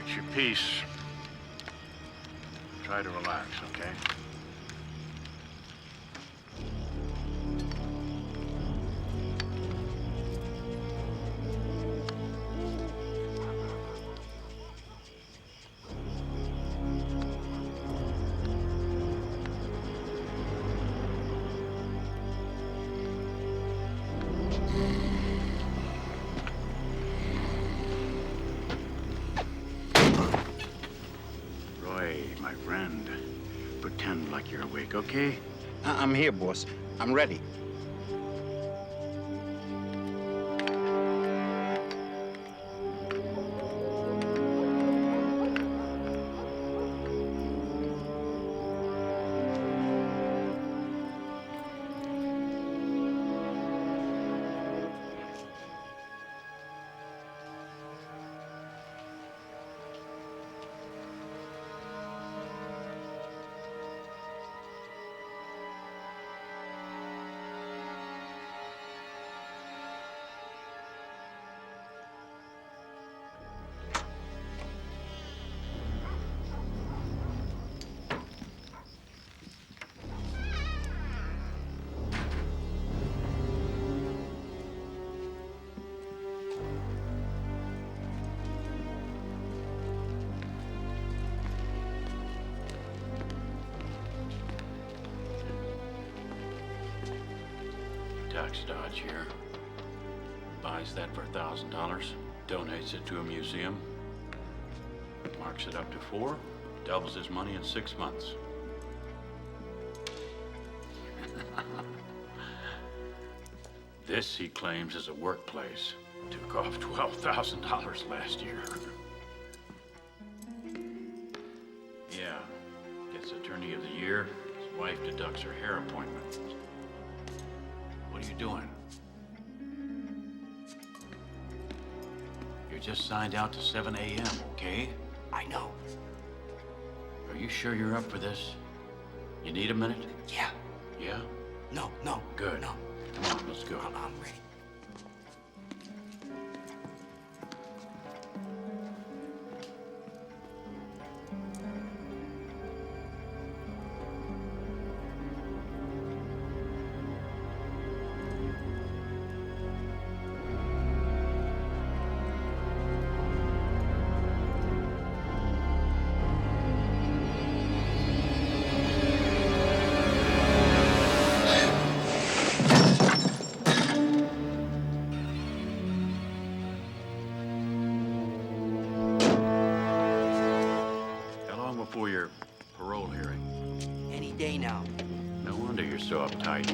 Fix your piece. Try to relax, okay? My friend, pretend like you're awake, okay? I'm here, boss. I'm ready. Tax dodge here. Buys that for $1,000, donates it to a museum, marks it up to 4, doubles his money in 6 months. This, he claims, is a workplace. Took off $12,000 last year. Yeah, gets Attorney of the Year. His wife deducts her hair appointment. What are you doing? You're just signed out to 7 a.m., okay? I know. Are you sure you're up for this? You need a minute? Yeah. Yeah? No. Good. No. Come on, let's go. I'm ready. For your parole hearing. Any day now. No wonder you're so uptight.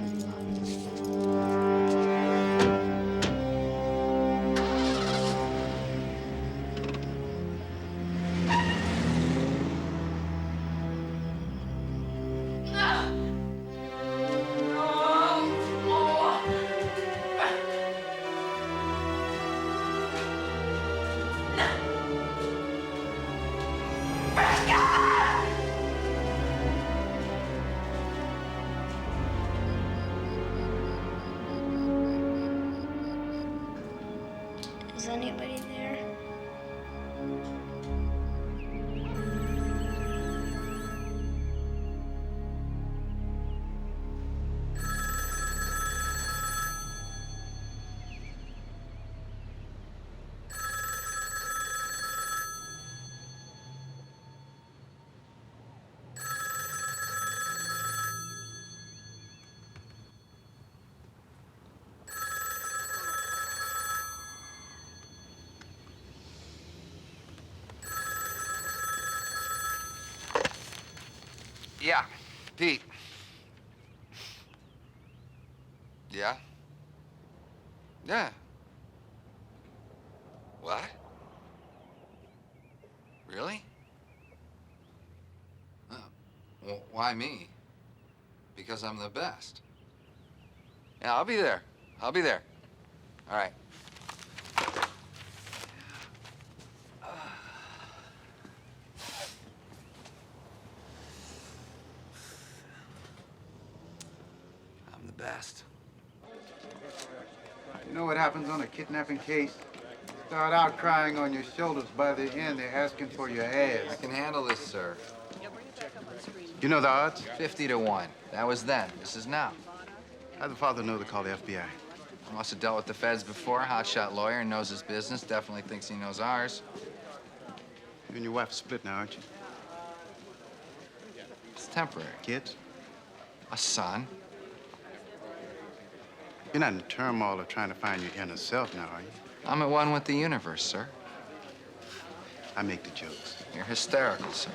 Is anybody there? Yeah, Pete. Yeah? Yeah. What? Really? Oh, well, why me? Because I'm the best. Yeah, I'll be there. I'll be there. All right. You know what happens on a kidnapping case? Start out crying on your shoulders. By the end, they're asking for your I ass. can handle this, sir. You know the odds? 50 to 1. That was then. This is now. How'd the father know to call the FBI? I must have dealt with the feds before. Hotshot lawyer, knows his business. Definitely thinks he knows ours. You and your wife are split now, aren't you? It's temporary. Kids? A son. You're not in turmoil of trying to find your inner self now, are you? I'm at one with the universe, sir. I make the jokes. You're hysterical, sir.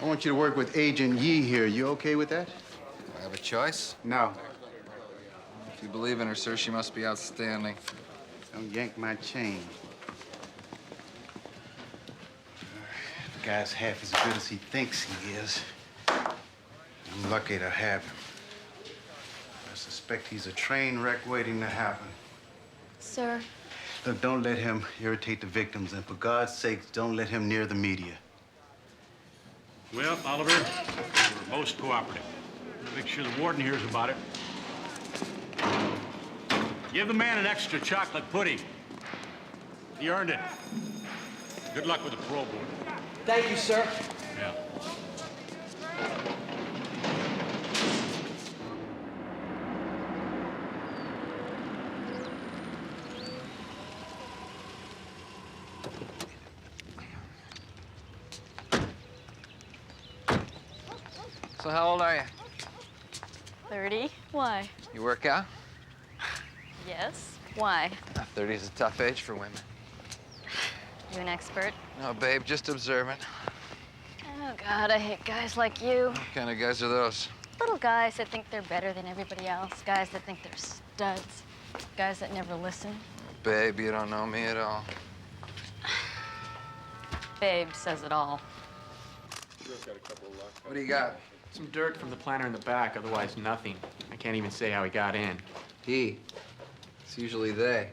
I want you to work with Agent Yee here. You okay with that? Do I have a choice? No. If you believe in her, sir, she must be outstanding. Don't yank my chain. The guy's half as good as he thinks he is. I'm lucky to have him. I suspect he's a train wreck waiting to happen. Sir, Look, don't let him irritate the victims, and for God's sake, don't let him near the media. Well, Oliver, we're most cooperative. Make sure the warden hears about it. Give the man an extra chocolate pudding. He earned it. Good luck with the parole board. Thank you, sir. Yeah. So how old are you? 30. Why? You work out? Yes. Why? 30 is a tough age for women. You an expert? No, babe, just observant. Oh, God, I hate guys like you. What kind of guys are those? Little guys that think they're better than everybody else. Guys that think they're studs. Guys that never listen. Babe, you don't know me at all. Babe says it all. What do you got? Some dirt from the planter in the back, otherwise nothing. I can't even say how he got in. He. It's usually they.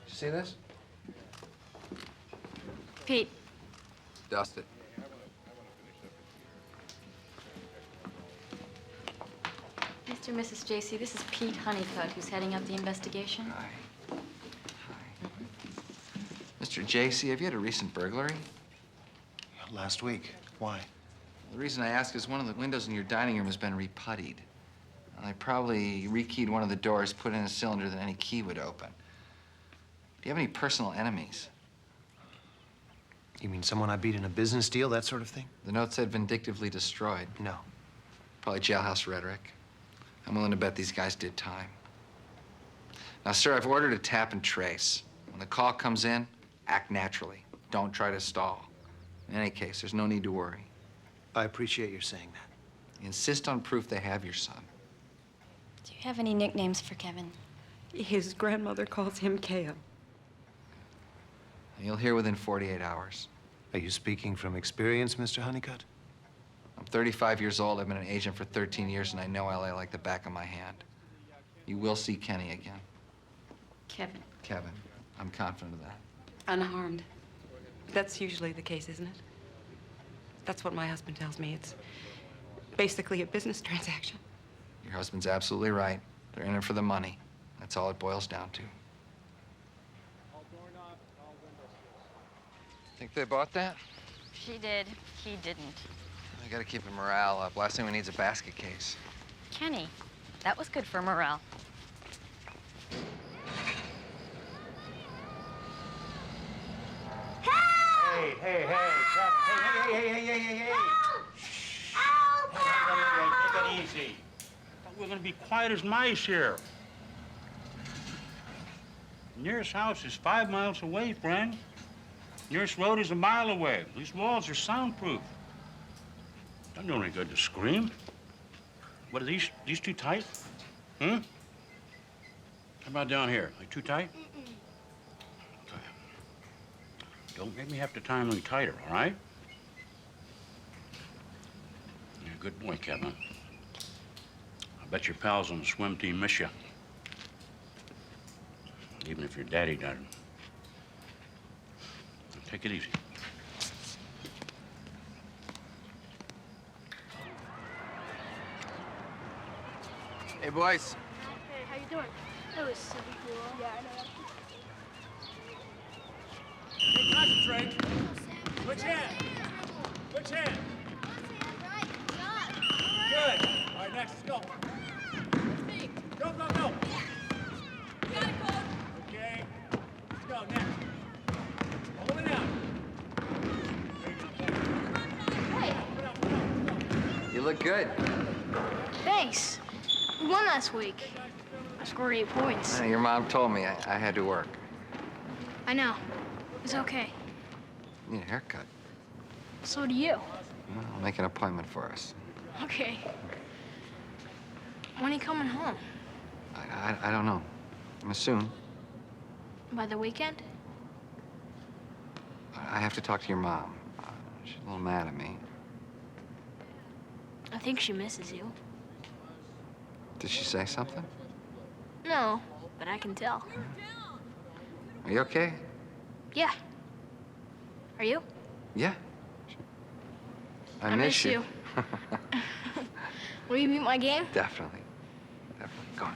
You see this? Pete, Dust it. Mr. and Mrs. J.C., this is Pete Honeycutt, who's heading up the investigation. Hi. Hi. Mr. J.C., have you had a recent burglary? Last week. Why? The reason I ask is one of the windows in your dining room has been reputtied. I probably rekeyed one of the doors, put in a cylinder that any key would open. Do you have any personal enemies? You mean someone I beat in a business deal, that sort of thing? The note said vindictively destroyed. No. Probably jailhouse rhetoric. I'm willing to bet these guys did time. Now, sir, I've ordered a tap and trace. When the call comes in, act naturally. Don't try to stall. In any case, there's no need to worry. I appreciate your saying that. Insist on proof they have your son. Do you have any nicknames for Kevin? His grandmother calls him Keo. You'll hear within 48 hours. Are you speaking from experience, Mr. Honeycutt? I'm 35 years old. I've been an agent for 13 years, and I know LA like the back of my hand. You will see Kenny again. Kevin. Kevin. I'm confident of that. Unharmed. That's usually the case, isn't it? That's what my husband tells me. It's basically a business transaction. Your husband's absolutely right. They're in it for the money. That's all it boils down to. Think they bought that? She did. He didn't. I gotta keep the morale up. Last thing we need is a basket case. Kenny, that was good for morale. Hey, Kevin. Hey. Take it easy. We're gonna be quiet as mice here. Nearest house is 5 miles away, friend. Nearest road is a mile away. These walls are soundproof. Doesn't do any good to scream. What are these too tight? Hmm? How about down here? Are they too tight? Okay. Don't make me have to tie them any tighter, all right? You're a good boy, Kevin. I bet your pals on the swim team miss you. Even if your daddy doesn't. Take it easy. Hey, boys. Hey, how you doing? That was so cool. Yeah, I know. Hey, concentrate. Switch hand. Switch hand. Good. All right, next, let's go. Go, go, go. Got it, Coach. Okay. Let's go, next. Hold it down. You look good. Thanks. We won last week. I scored 8 points. Your mom told me I had to work. I know. It's okay. You need a haircut. So do you. Well, I'll make an appointment for us. Okay. When are you coming home? I don't know. Soon. By the weekend? I have to talk to your mom. She's a little mad at me. I think she misses you. Did she say something? No, but I can tell. Are you okay? Yeah. Are you? Yeah. I miss you. Will you beat my game? Definitely. Definitely. Go on.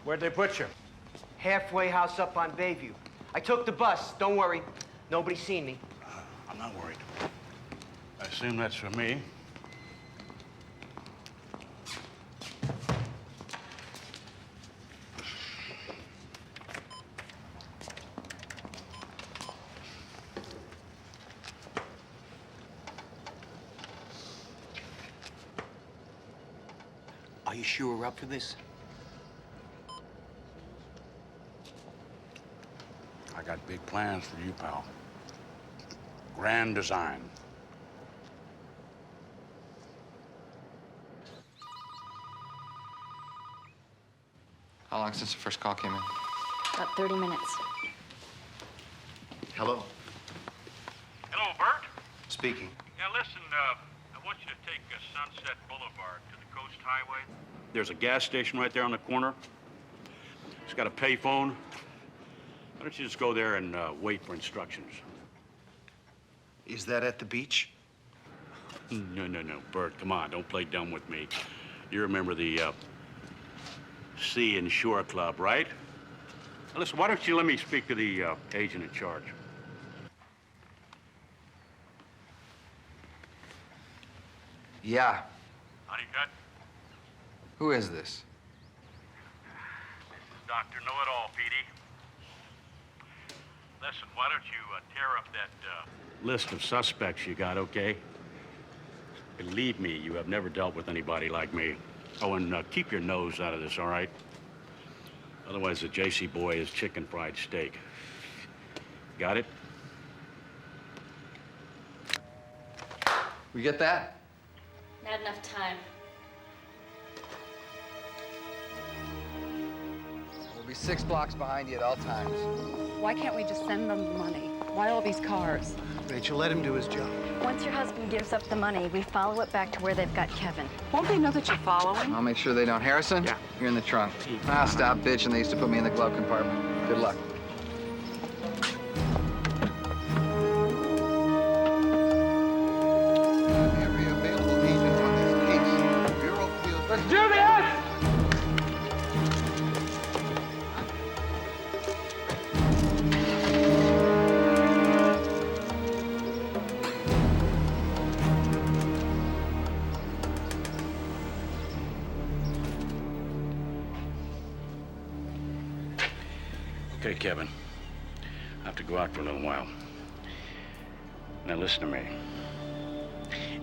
Where'd they put you? Halfway house up on Bayview. I took the bus. Don't worry. Nobody's seen me. I'm not worried. I assume that's for me. Are you sure we're up for this? I got big plans for you, pal. Grand design. How long since the first call came in? About 30 minutes. Hello. Hello, Bert. Speaking. Yeah, listen, I want you to take Sunset Boulevard to the Coast Highway. There's a gas station right there on the corner. It's got a payphone. Why don't you just go there and wait for instructions? Is that at the beach? No, Bert, come on, don't play dumb with me. You remember the Sea and Shore Club, right? Now, listen, why don't you let me speak to the agent in charge? Yeah. Honeycutt, Who is this? this is Dr. Know-It-All, Petey. Listen, why don't you tear up that list of suspects you got, okay? Believe me, you have never dealt with anybody like me. Oh, and keep your nose out of this, all right? Otherwise, the JC boy is chicken fried steak. Got it? We get that? Not enough time. We'll be 6 blocks behind you at all times. Why can't we just send them the money? Why all these cars? Rachel, let him do his job. Once your husband gives up the money, we follow it back to where they've got Kevin. Won't they know that you're following? I'll make sure they don't. Harrison? Yeah. You're in the trunk. Ah, stop bitching. They used to put me in the glove compartment. Good luck. Every available agent on this case. Bureau feels... Let's do this! Okay, Kevin. I have to go out for a little while. Now, listen to me.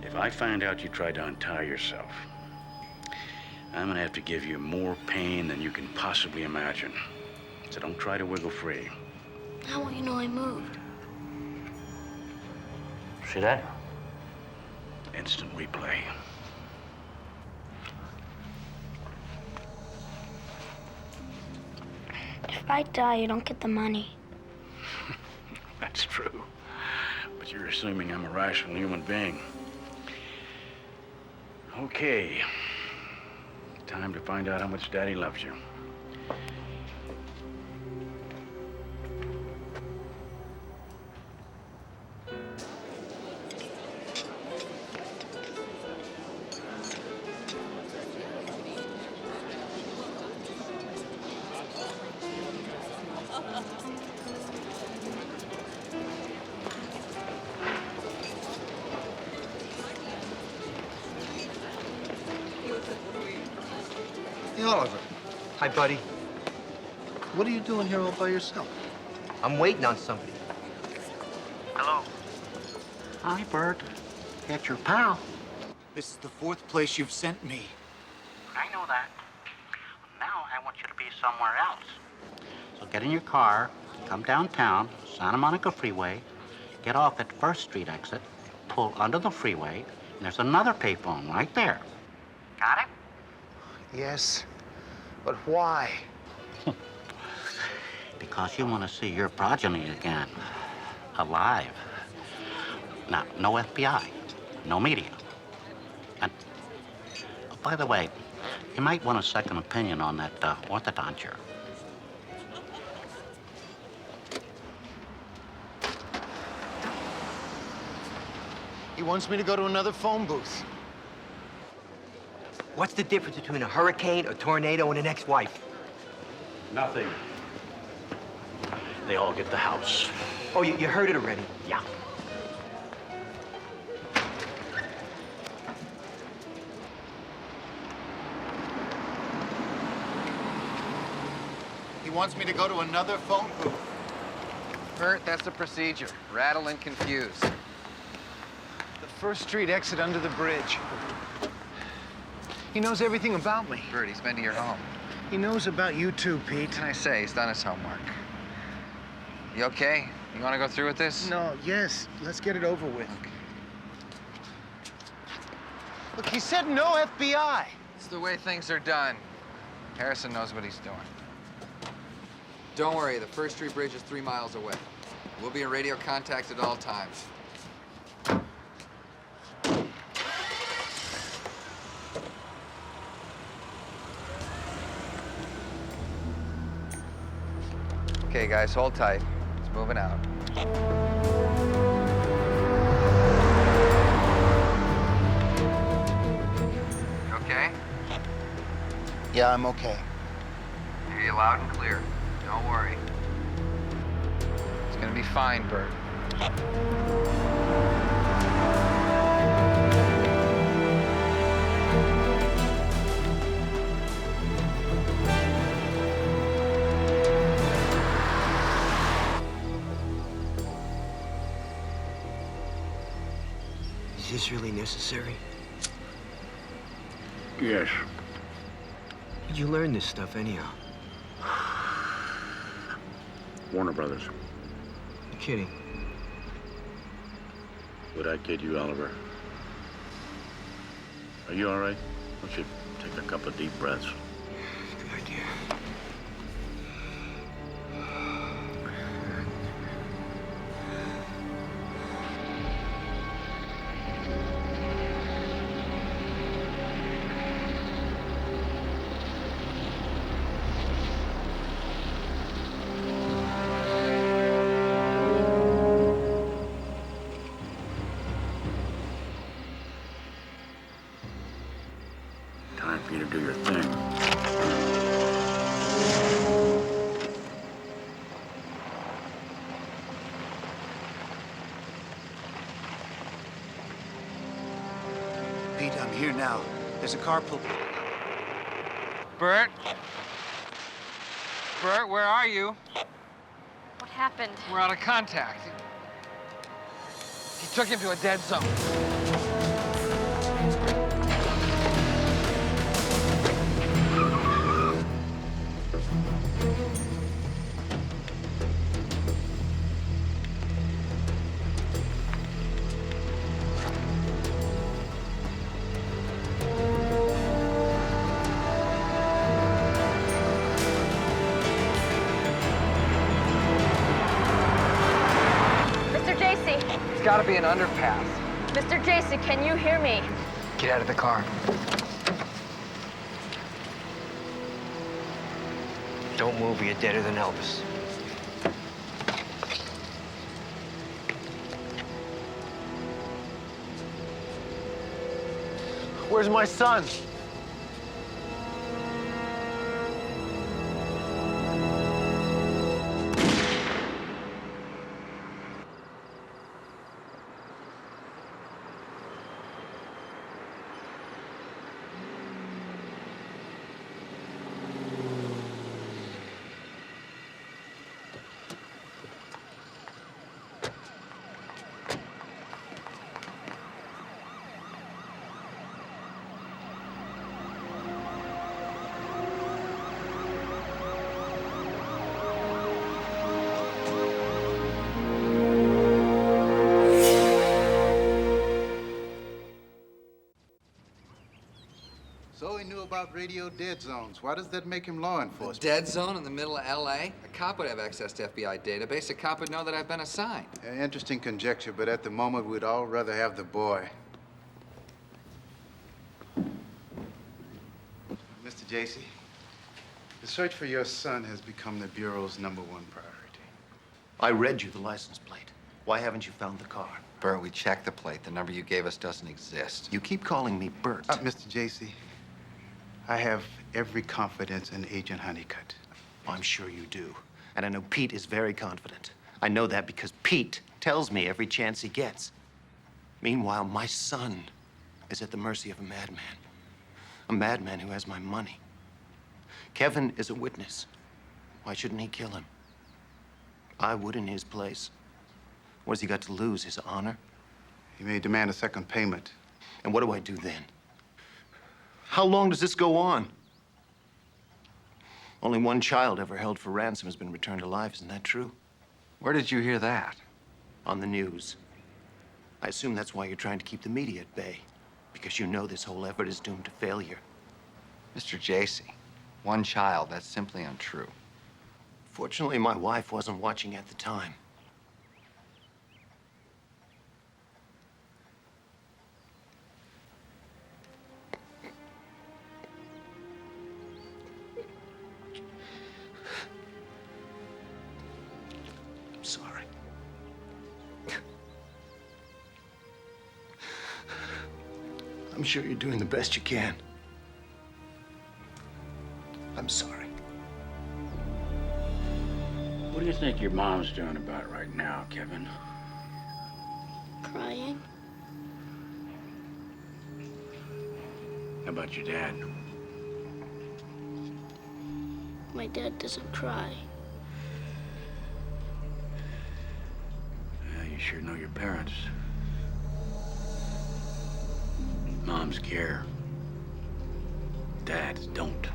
If I find out you tried to untie yourself, I'm gonna have to give you more pain than you can possibly imagine. So don't try to wiggle free. How will you know I moved? See that? Instant replay. If I die, you don't get the money. That's true. But you're assuming I'm a rational human being. Okay. Time to find out how much Daddy loves you. Hey, Oliver, Hi, buddy. what are you doing here all by yourself? I'm waiting on somebody. Hello. Hi, Bert. It's your pal. This is the 4th place you've sent me. I know that. Now I want you to be somewhere else. So get in your car, come downtown, Santa Monica Freeway, get off at First Street exit, pull under the freeway, and there's another payphone right there. Got it? Yes, but why? Because you want to see your progeny again. Alive. Now, no FBI, no media. And, oh, by the way, you might want a second opinion on that orthodonture. He wants me to go to another phone booth. What's the difference between a hurricane, a tornado, and an ex-wife? Nothing. They all get the house. Oh, you heard it already? Yeah. He wants me to go to another phone booth. Bert, that's the procedure. Rattle and confuse. The First Street exit under the bridge. He knows everything about me. Bert, he's been to your home. He knows about you too, Pete. What can I say? He's done his homework. You okay? You want to go through with this? No, yes. Let's get it over with. Look, he said no FBI. It's the way things are done. Harrison knows what he's doing. Don't worry, the First Street Bridge is 3 miles away. We'll be in radio contact at all times. Okay, guys, hold tight. It's moving out. You okay? Yeah, I'm okay. I hear you loud and clear. Don't worry. It's gonna be fine, Bert. Is this really necessary? Yes. Where'd you learn this stuff anyhow? Warner Brothers. You're kidding. Would I kid you, Oliver? Are you all right? Why don't you take a couple of deep breaths? Good idea. Time for you to do your thing. Pete, I'm here now. There's a car pulled. Bert? Bert, where are you? What happened? We're out of contact. He took him to a dead zone. gotta be an underpass. Mr. Jason, can you hear me? Get out of the car. Don't move or you're deader than Elvis. Where's my son? So he knew about radio dead zones. Why does that make him law A enforcement? dead zone in the middle of L.A.? A cop would have access to FBI database. A cop would know that I've been assigned. Interesting conjecture, but at the moment, we'd all rather have the boy. Mr. Jacey, the search for your son has become the Bureau's #1 priority. I read you the license plate. Why haven't you found the car? Bert, we checked the plate. The number you gave us doesn't exist. You keep calling me Bert. Mr. Jacey, I have every confidence in Agent Honeycutt. I'm sure you do. And I know Pete is very confident. I know that because Pete tells me every chance he gets. Meanwhile, my son is at the mercy of a madman. A madman who has my money. Kevin is a witness. Why shouldn't he kill him? I would in his place. What has he got to lose? His honor? He may demand a second payment. And what do I do then? How long does this go on? Only one child ever held for ransom has been returned alive. Isn't that true? Where did you hear that? On the news. I assume that's why you're trying to keep the media at bay. Because you know this whole effort is doomed to failure. Mr. Jacey, one child, that's simply untrue. Fortunately, my wife wasn't watching at the time. I'm sorry. I'm sure you're doing the best you can. I'm sorry. What do you think your mom's doing about it right now, Kevin? Crying? How about your dad? My dad doesn't cry. Yeah, you sure know your parents. Moms care. Dads don't.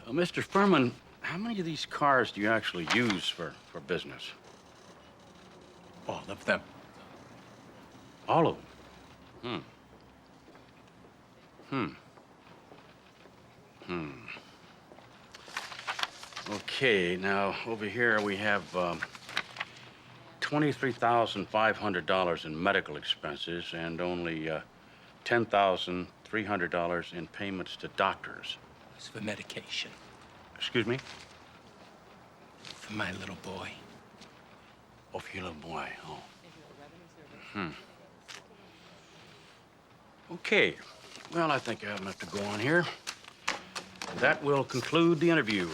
Mr. Furman, how many of these cars do you actually use for business? All of them. All of them? Okay, now over here we have $23,500 in medical expenses and only $10,300 in payments to doctors. It's for medication. Excuse me? For my little boy. Oh, for your little boy, oh. Okay, well, I think I have enough to go on here. That will conclude the interview.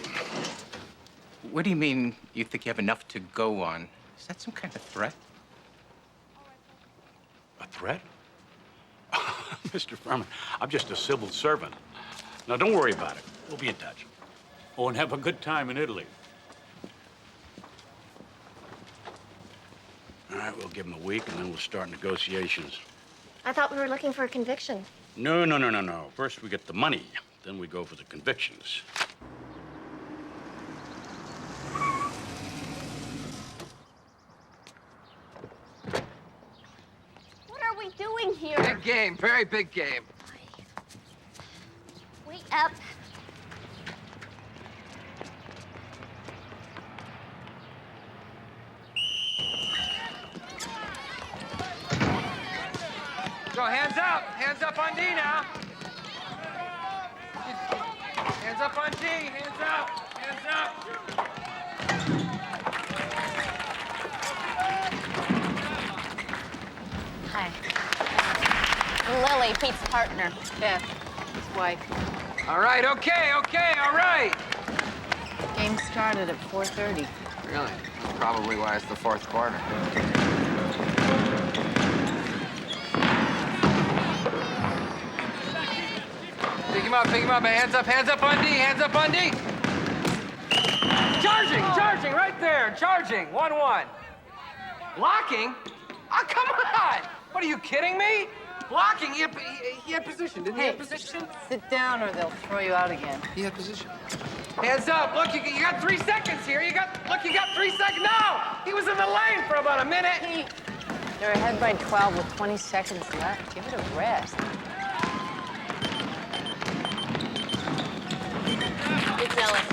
What do you mean you think you have enough to go on? Is that some kind of threat? A threat? Mr. Furman, I'm just a civil servant. Now, don't worry about it. We'll be in touch. Oh, and have a good time in Italy. All right, we'll give him a week, and then we'll start negotiations. I thought we were looking for a conviction. No, no, no, no, no. First, we get the money. Then we go for the convictions. big game, very big game. Wait up. Go, hands up! Hands up on D now! Hands up on D! Hands up! Hands up! Hi. Lily, Pete's partner. Beth, his wife. All right, okay, all right! Game started at 4:30. Really? Probably why it's the fourth quarter. Pick him up, hands up on D, hands up on D! Charging, right there, charging, 1-1. Blocking? Oh, come on! What, are you kidding me? Blocking, he had position, didn't he have position? Sit down or they'll throw you out again. He had position. Hands up, look, you got 3 seconds here, you got 3 seconds, no! He was in the lane for about a minute. They're ahead by 12 with 20 seconds left. Give it a rest. It's Ellis.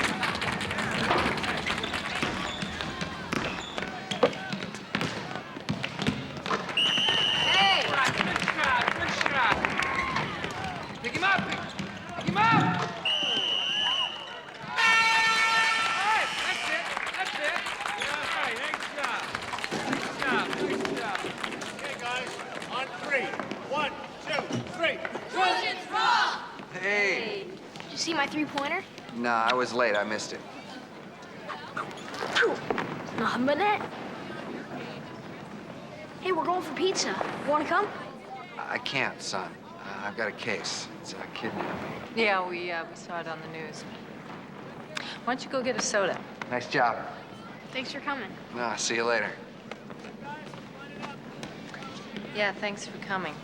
Hey! Good shot. Pick him up! Pick him up! All right, that's it. Yeah, right, nice job. Okay, guys, on 3. 1, 2, 3. Trojans roll! Hey. Did you see my three-pointer? Nah, I was late, I missed it. Nothing but that. Hey, we're going for pizza. You wanna come? I can't, son. I've got a case. It's a kidnap. Yeah, we saw it on the news. Why don't you go get a soda? Nice job. Thanks for coming. Nah, see you later. Yeah, thanks for coming.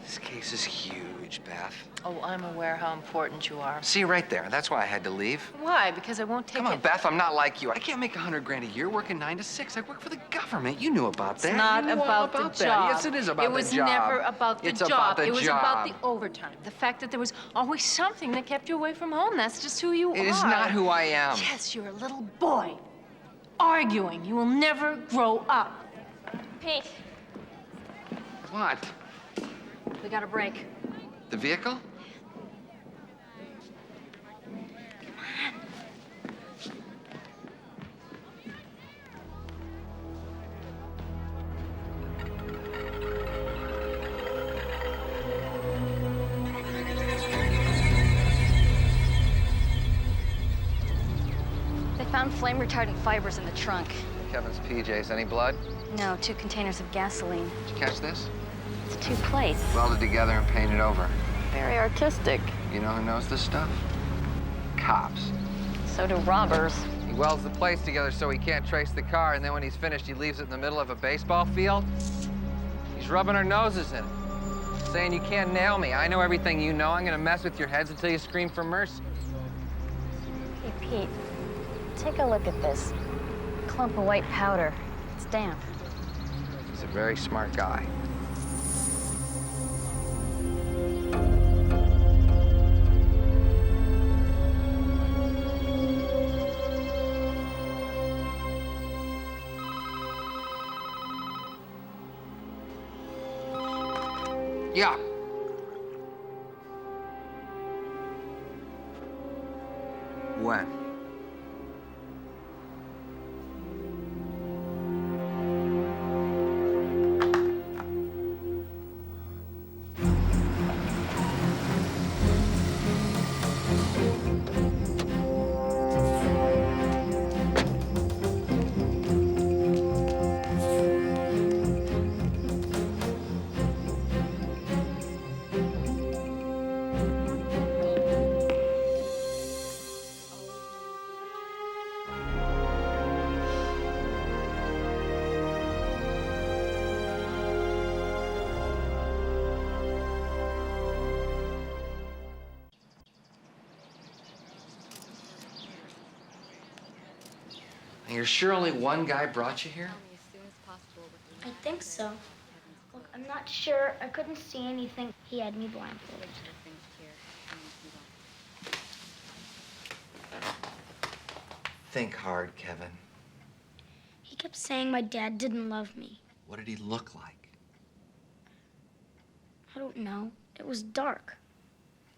This case is huge, Beth. Oh, I'm aware how important you are. See, right there. That's why I had to leave. Why? Because I won't take Come on, it. Beth, I'm not like you. I can't make $100 grand a year working 9 to 6. I work for the government. You knew about that. It's not You knew all about the that. job. Yes, it is about the job. It was never about the It's job. about the It was job. about the overtime. The fact that there was always something that kept you away from home. That's just who you are. It is not who I am. Yes, you're a little boy. Arguing. You will never grow up. Pete, What? we got a break. The vehicle? They found flame-retardant fibers in the trunk. Kevin's PJs. Any blood? No, 2 containers of gasoline. Did you catch this? It's 2 plates. Welded together and painted over. Very artistic. You know who knows this stuff? Cops. So do robbers. He welds the plates together so he can't trace the car, and then when he's finished, he leaves it in the middle of a baseball field. He's rubbing our noses in it, saying you can't nail me. I know everything you know. I'm gonna mess with your heads until you scream for mercy. Hey, Pete, take a look at this. Clump of white powder. It's damp. He's a very smart guy. Yeah. When? You're sure only one guy brought you here? I think so. Look, I'm I'm not sure. I couldn't see anything. He had me blindfolded. Think hard, Kevin. He kept saying my dad didn't love me. What did he look like? I don't know. It was dark.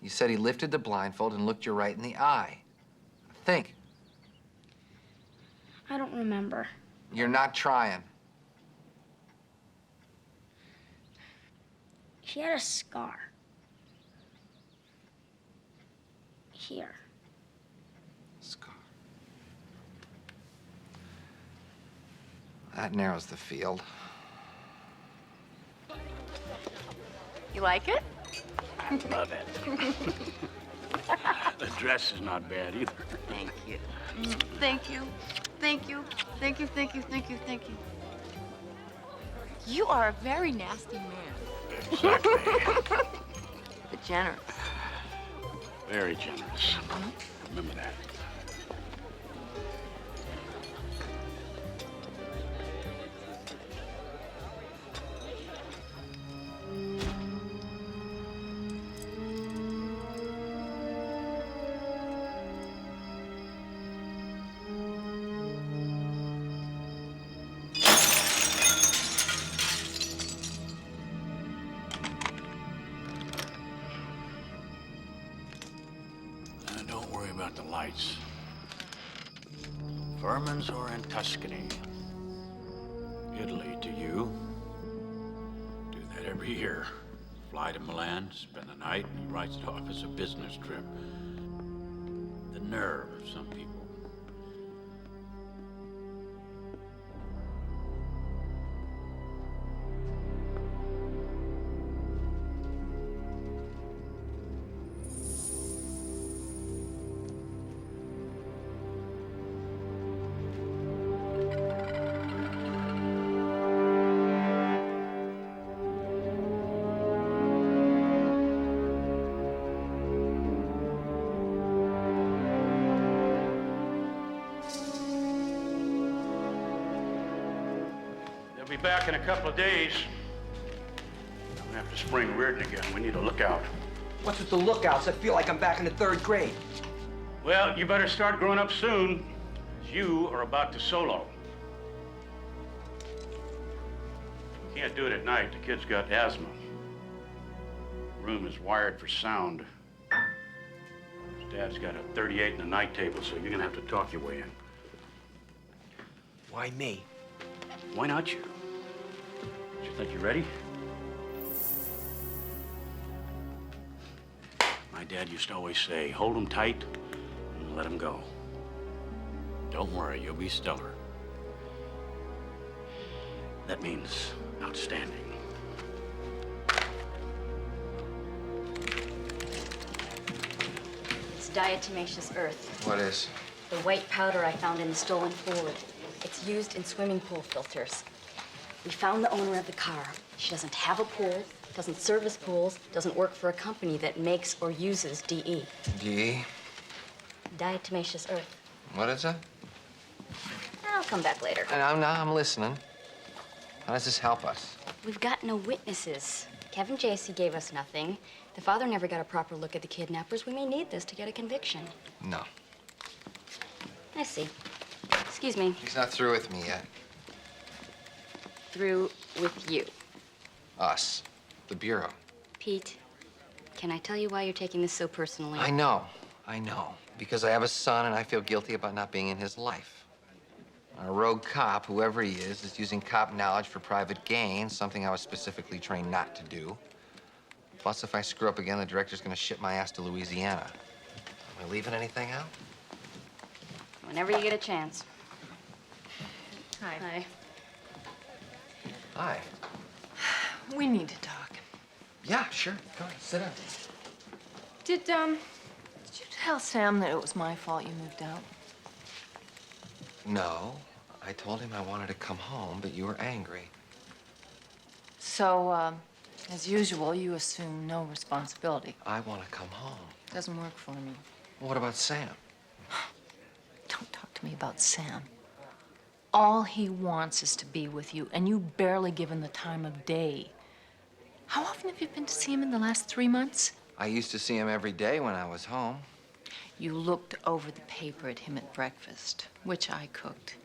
You said he lifted the blindfold and looked you right in the eye. Think. I don't remember. You're not trying. He had a scar. Here. Scar. That narrows the field. You like it? I love it. The dress is not bad either. Thank you. Thank you. Thank you. Thank you, thank you, thank you, thank you. You are a very nasty man. Exactly. But generous. Very generous. Remember that. Don't worry about the lights. Vermins are in Tuscany. Italy to you. Do that every year. Fly to Milan, spend the night, and he writes it off as a business trip. The nerve of some people. They'll be back in a couple of days. I'm gonna have to spring Reardon again. We need a lookout. What's with the lookouts? I feel like I'm back in the 3rd grade. Well, you better start growing up soon. You are about to solo. You can't do it at night. The kid's got asthma. The room is wired for sound. His dad's got a 38 in the night table, so you're gonna have to talk your way in. Why me? Why not you? Do you think you're ready? My dad used to always say, hold him tight and let him go. Don't worry, you'll be stellar. That means outstanding. It's diatomaceous earth. What is? The white powder I found in the stolen Ford. It's used in swimming pool filters. We found the owner of the car. She doesn't have a pool, doesn't service pools, doesn't work for a company that makes or uses DE. DE? Diatomaceous earth. What is it? I'll come back later. I'm listening. How does this help us? We've got no witnesses. Kevin Jacey gave us nothing. The father never got a proper look at the kidnappers. We may need this to get a conviction. No. I see. Excuse me. He's not through with me yet. Through with you. Us. The Bureau. Pete, can I tell you why you're taking this so personally? I know. Because I have a son and I feel guilty about not being in his life. A rogue cop, whoever he is using cop knowledge for private gain, something I was specifically trained not to do. Plus, if I screw up again, the director's gonna ship my ass to Louisiana. Am I leaving anything out? Whenever you get a chance. Hi. Hi. Hi. We need to talk. Yeah, sure. Go ahead, sit down. Did you tell Sam that it was my fault you moved out? No. I told him I wanted to come home, but you were angry. So, as usual, you assume no responsibility. I want to come home. Doesn't work for me. Well, what about Sam? Don't talk to me about Sam. All he wants is to be with you, and you barely give him the time of day. How often have you been to see him in the last 3 months? I used to see him every day when I was home. You looked over the paper at him at breakfast, which I cooked.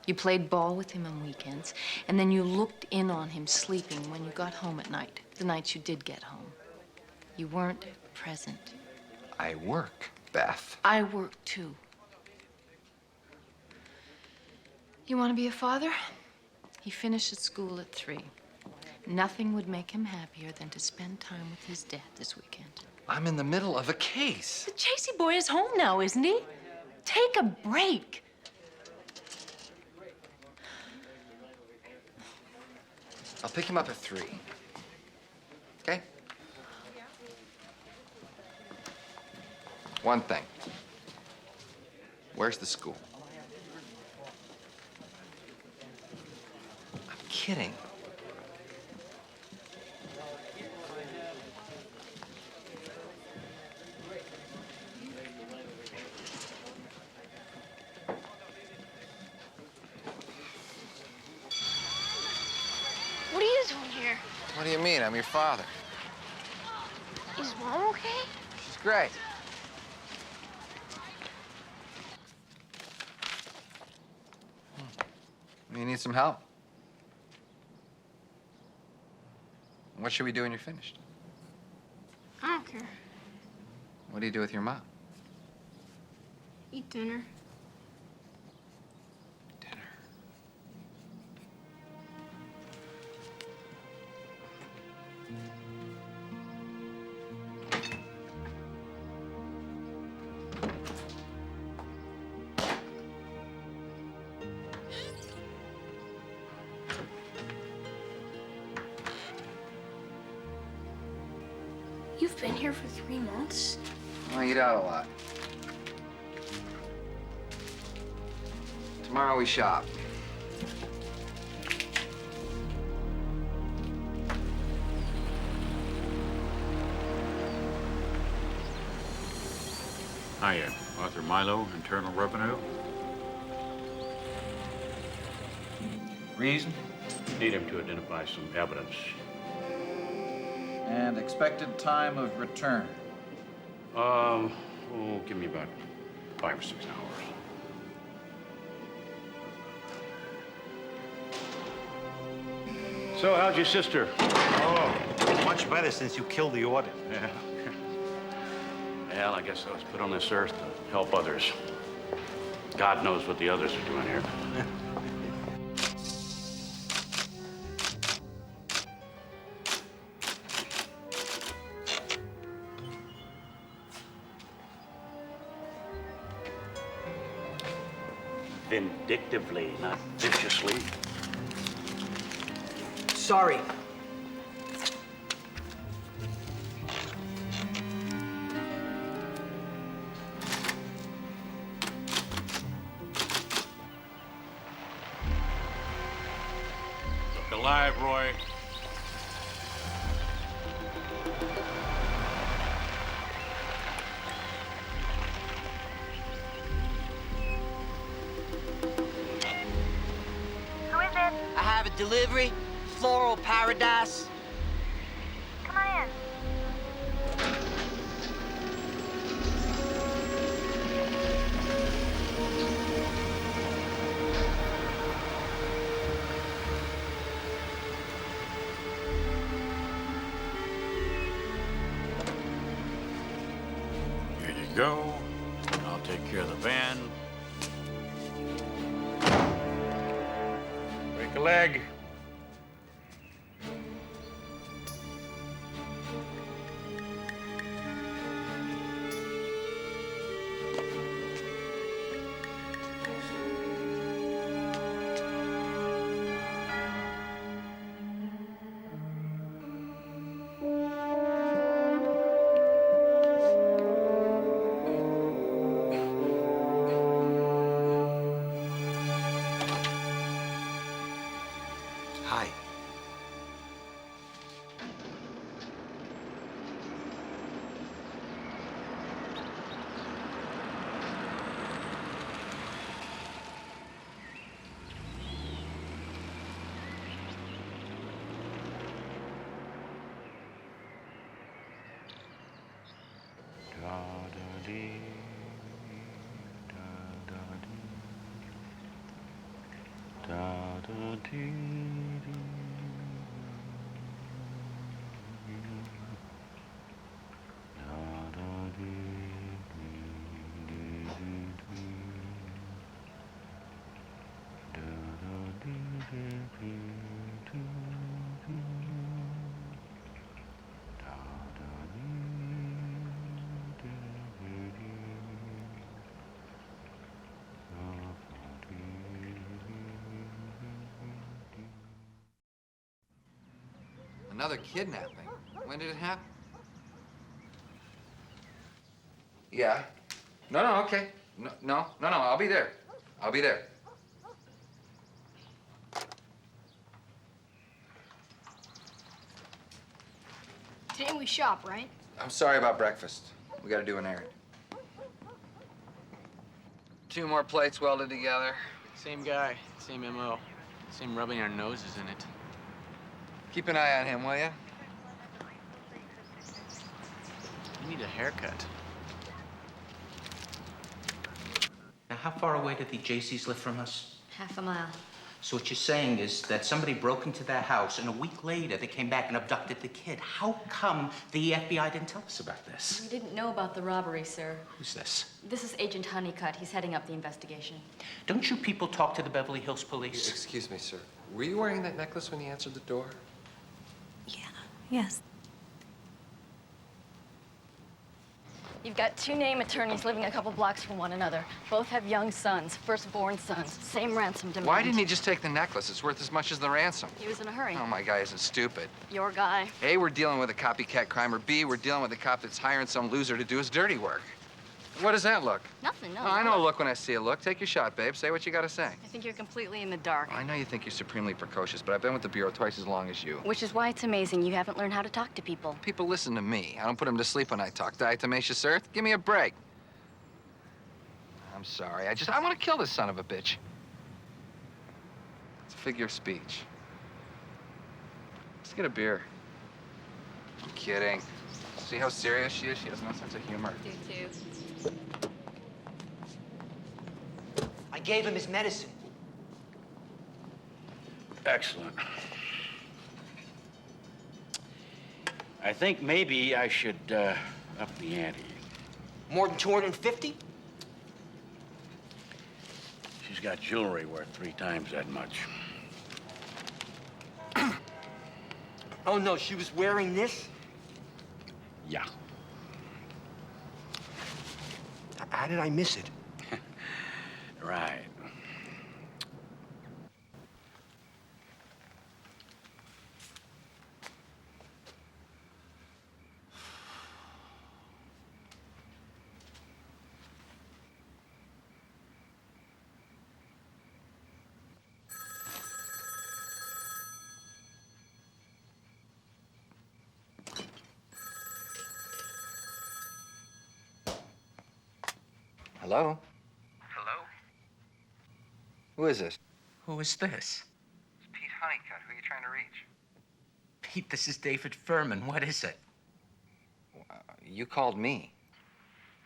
You played ball with him on weekends, and then you looked in on him sleeping when you got home at night, the nights you did get home. You weren't present. I work, Beth. I work too. You want to be a father? He finishes school at 3. Nothing would make him happier than to spend time with his dad this weekend. I'm in the middle of a case. The Chasey boy is home now, isn't he? Take a break. I'll pick him up at 3. Okay? One thing. Where's the school? I'm kidding. What are you doing here? What do you mean? I'm your father. Is Mom okay? She's great. You need some help? What should we do when you're finished? I don't care. What do you do with your mom? Eat dinner. You've been here for 3 months? I eat out a lot. Tomorrow we shop. Hiya, Arthur Milo, Internal Revenue. Reason? Need him to identify some evidence. And expected time of return? Give me about 5 or 6 hours. So, how's your sister? Oh, much better since you killed the audit. Yeah. Well, I guess I was put on this earth to help others. God knows what the others are doing here. Vindictively, not viciously. Sorry. Look alive, Roy. I have a delivery, Floral Paradise. Come on in. Here you go. I'll take care of the van. Break a leg. Another kidnapping? When did it happen? Yeah. No, okay. No, I'll be there. I'll be there. Today we shop, right? I'm sorry about breakfast. We gotta do an errand. 2 more plates welded together. Same guy, same MO. Same rubbing our noses in it. Keep an eye on him, will ya? You need a haircut. Now, how far away did the JCs live from us? Half a mile. So what you're saying is that somebody broke into their house, and a week later they came back and abducted the kid. How come the FBI didn't tell us about this? We didn't know about the robbery, sir. Who's this? This is Agent Honeycutt. He's heading up the investigation. Don't you people talk to the Beverly Hills Police? Excuse me, sir. Were you wearing that necklace when you answered the door? Yes. You've got 2 named attorneys living a couple blocks from one another. Both have young sons, firstborn sons. Same ransom demand. Why didn't he just take the necklace? It's worth as much as the ransom. He was in a hurry. Oh, my guy isn't stupid. Your guy. A, we're dealing with a copycat crime, or B, we're dealing with a cop that's hiring some loser to do his dirty work. What does that look? Nothing, no. Oh, I know a look when I see a look. Take your shot, babe. Say what you gotta say. I think you're completely in the dark. I know you think you're supremely precocious, but I've been with the Bureau twice as long as you. Which is why it's amazing you haven't learned how to talk to people. People listen to me. I don't put them to sleep when I talk. Diatomaceous earth? Give me a break. I'm sorry. I want to kill this son of a bitch. It's a figure of speech. Let's get a beer. I'm kidding. See how serious she is? She has no sense of humor. Do too. I gave him his medicine. Excellent. I think maybe I should up the ante. More than 250? She's got jewelry worth 3 times that much. Oh, no, she was wearing this? Yeah. How did I miss it? Right. Hello? Hello? Who is this? Who is this? It's Pete Honeycutt. Who are you trying to reach? Pete, this is David Furman. What is it? You called me.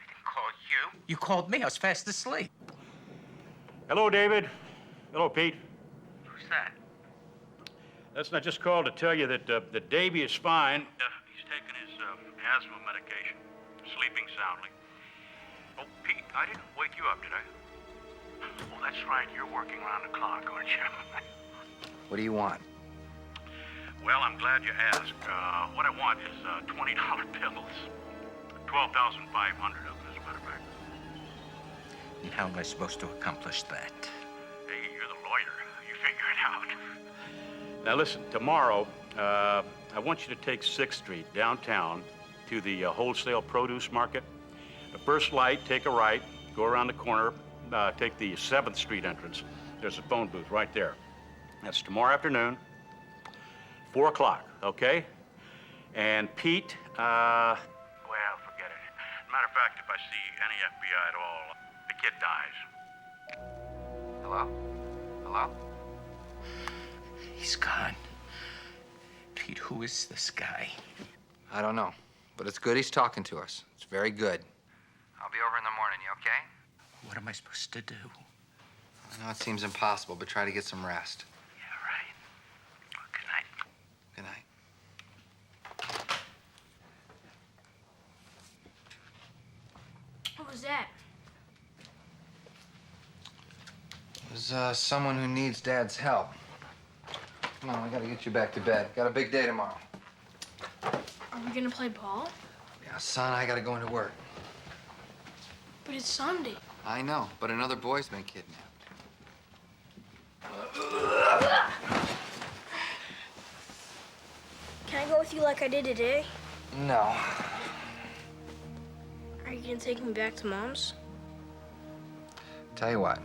I didn't call you. You called me. I was fast asleep. Hello, David. Hello, Pete. Who's that? Listen, I just called to tell you that Davy is fine. He's taking his asthma medication, sleeping soundly. Oh, Pete, I didn't wake you up, did I? Oh, that's right. You're working around the clock, aren't you? What do you want? Well, I'm glad you asked. What I want is $20 bills. 12,500 of them, as a matter of fact. And how am I supposed to accomplish that? Hey, you're the lawyer. You figure it out. Now, listen, tomorrow, I want you to take 6th Street downtown to the wholesale produce market. The first light, take a right, go around the corner, take the 7th Street entrance. There's a phone booth right there. That's tomorrow afternoon, 4 o'clock, okay? And Pete, well, forget it. Matter of fact, if I see any FBI at all, the kid dies. Hello? Hello? He's gone. Pete, who is this guy? I don't know. But it's good he's talking to us. It's very good. I'll be over in the morning, you okay? What am I supposed to do? I know it seems impossible, but try to get some rest. Yeah, right. Well, good night. Good night. What was that? There's someone who needs Dad's help. Come on, I gotta get you back to bed. Got a big day tomorrow. Are we gonna play ball? Yeah, son, I gotta go into work. But it's Sunday. I know, but another boy's been kidnapped. Can I go with you like I did today? No. Are you gonna take me back to Mom's? Tell you what,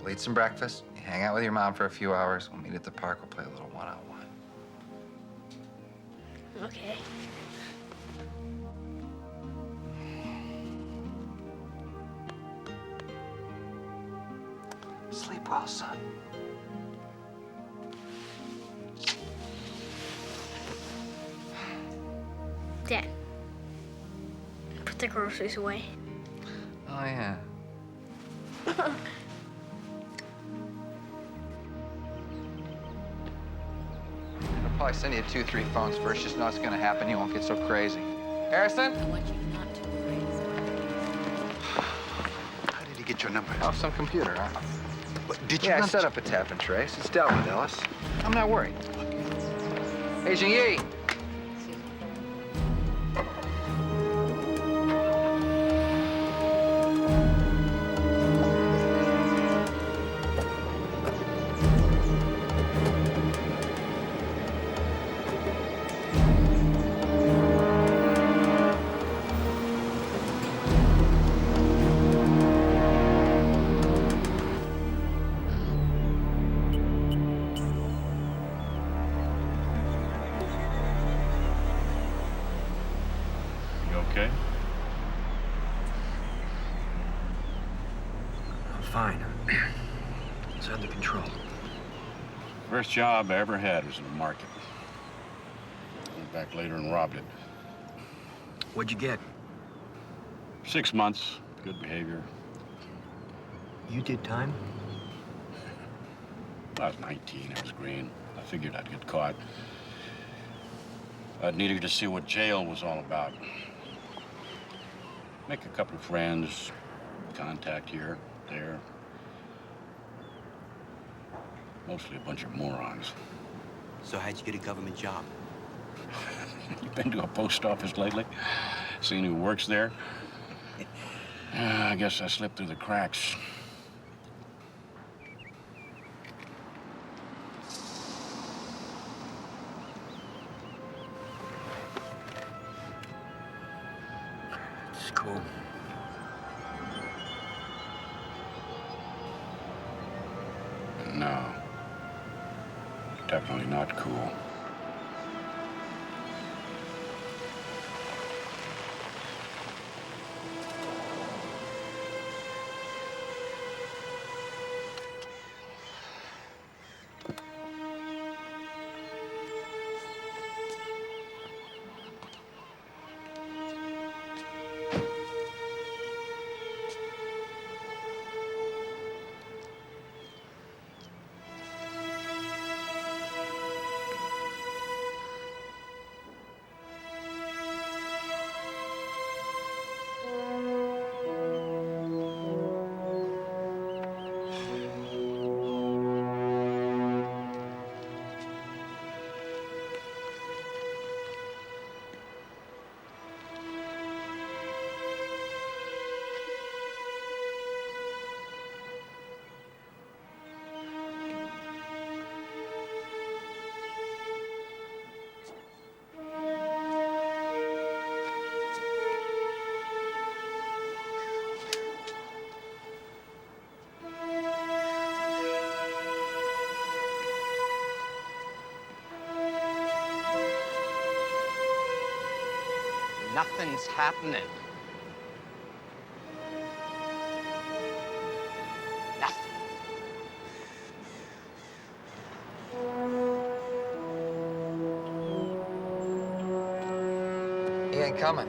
we'll eat some breakfast, you hang out with your mom for a few hours, we'll meet at the park, we'll play a little one-on-one. Okay. Sleep well, son. Dad, put the groceries away. Oh, yeah. I'll probably send you 2, 3 phones first. Just know it's gonna happen. You won't get so crazy. Harrison? I want you not to crazy. How did he get your number? Off some computer, huh? What, did you Yeah, I run- set up a tap and trace. It's dealt with, Ellis. I'm not worried. Agent Yee. You okay? I'm fine. It's under control. First job I ever had was in a market. Went back later and robbed it. What'd you get? 6 months, good behavior. You did time? I was 19, I was green. I figured I'd get caught. I needed to see what jail was all about. Make a couple of friends, contact here, there. Mostly a bunch of morons. So how'd you get a government job? You been to a post office lately? Seen who works there? I guess I slipped through the cracks. It's cool. No. Definitely not cool. Nothing's happening. Nothing. He ain't coming.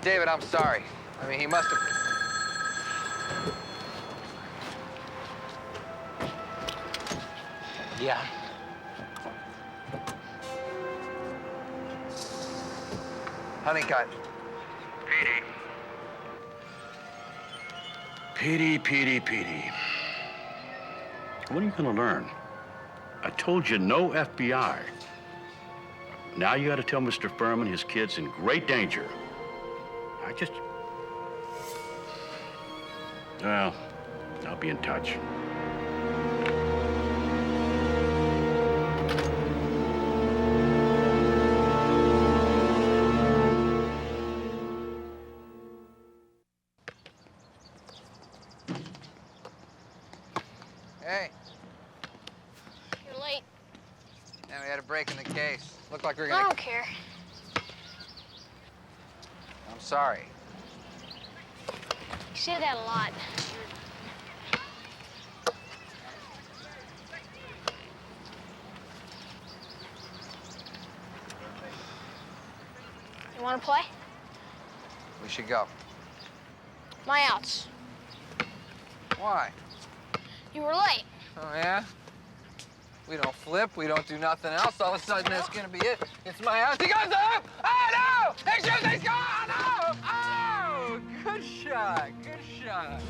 David, I'm sorry. I mean, he must have... Yeah. Honeycutt. Petey. What are you gonna learn? I told you no FBI. Now you gotta tell Mr. Furman his kid's in great danger. Well, I'll be in touch. Hey. You're late. Yeah, we had a break in the case. Looked like we were I gonna... don't care. I'm sorry. You say that a lot. You want to play? We should go. My outs. Why? You were late. Oh, yeah? We don't flip, we don't do nothing else. All of a sudden, that's gonna be it. It's my house. He goes up! Oh, no! He shoots, he's gone! Oh, no! Oh! Good shot, good shot.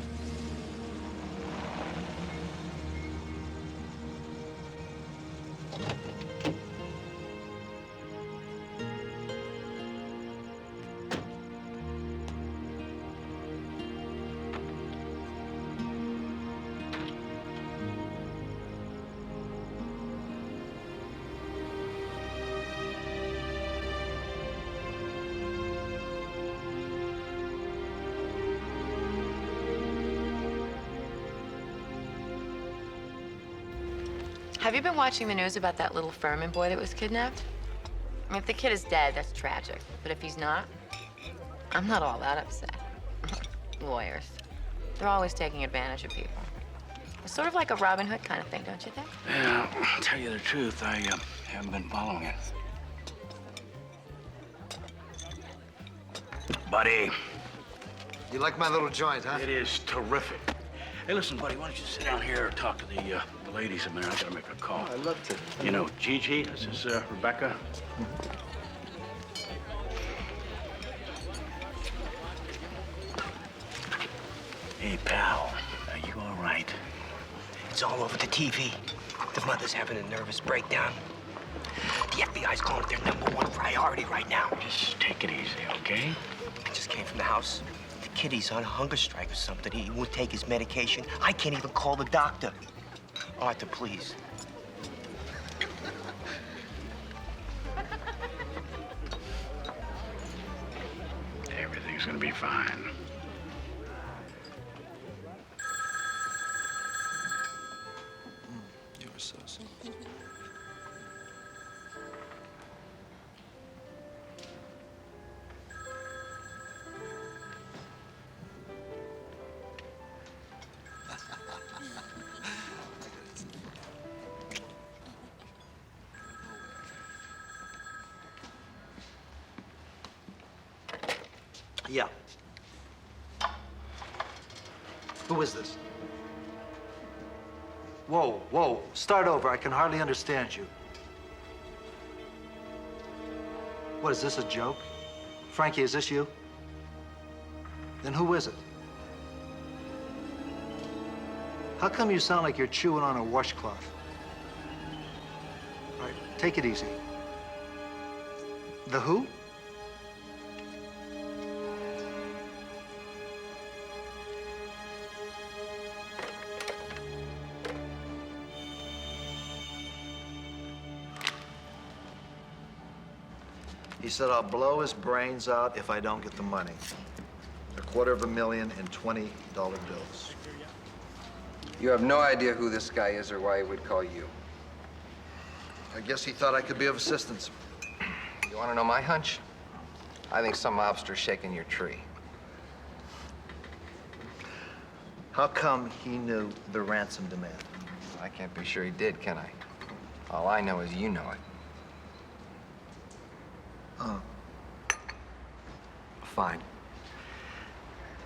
Have you been watching the news about that little Furman boy that was kidnapped? I mean, if the kid is dead, that's tragic. But if he's not, I'm not all that upset. Lawyers. They're always taking advantage of people. It's sort of like a Robin Hood kind of thing, don't you think? Yeah, I'll tell you the truth, I haven't been following it. Buddy. You like my little joint, huh? It is terrific. Hey, listen, buddy, why don't you sit down here and talk to the ladies a minute? I gotta make a call. Oh, I'd love to. You know, Gigi, this is Rebecca. Hey, pal, are you all right? It's all over the TV. The mother's having a nervous breakdown. The FBI's calling it their #1 priority right now. Just take it easy, okay? I just came from the house. The kiddy's on a hunger strike or something. He won't take his medication. I can't even call the doctor. Arthur, please. Everything's gonna be fine. You're so sweet. Yeah. Who is this? Whoa. Start over. I can hardly understand you. What, is this a joke? Frankie, is this you? Then who is it? How come you sound like you're chewing on a washcloth? All right, take it easy. The who? He said, I'll blow his brains out if I don't get the money. $250,000 in $20 bills. You have no idea who this guy is or why he would call you. I guess he thought I could be of assistance. You want to know my hunch? I think some mobster's shaking your tree. How come he knew the ransom demand? I can't be sure he did, can I? All I know is you know it. Fine.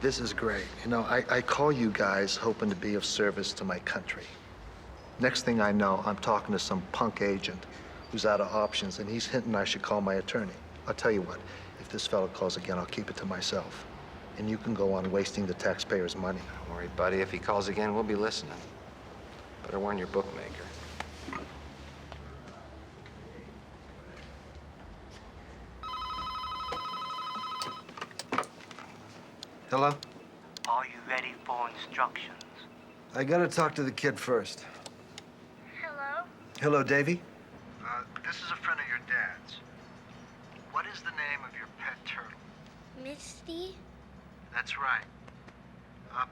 This is great. You know, I call you guys hoping to be of service to my country. Next thing I know, I'm talking to some punk agent who's out of options, and he's hinting I should call my attorney. I'll tell you what, if this fellow calls again, I'll keep it to myself. And you can go on wasting the taxpayers' money. Don't worry, buddy. If he calls again, we'll be listening. Better warn your bookmaker. Hello? Are you ready for instructions? I gotta talk to the kid first. Hello? Hello, Davy? This is a friend of your dad's. What is the name of your pet turtle? Misty? That's right.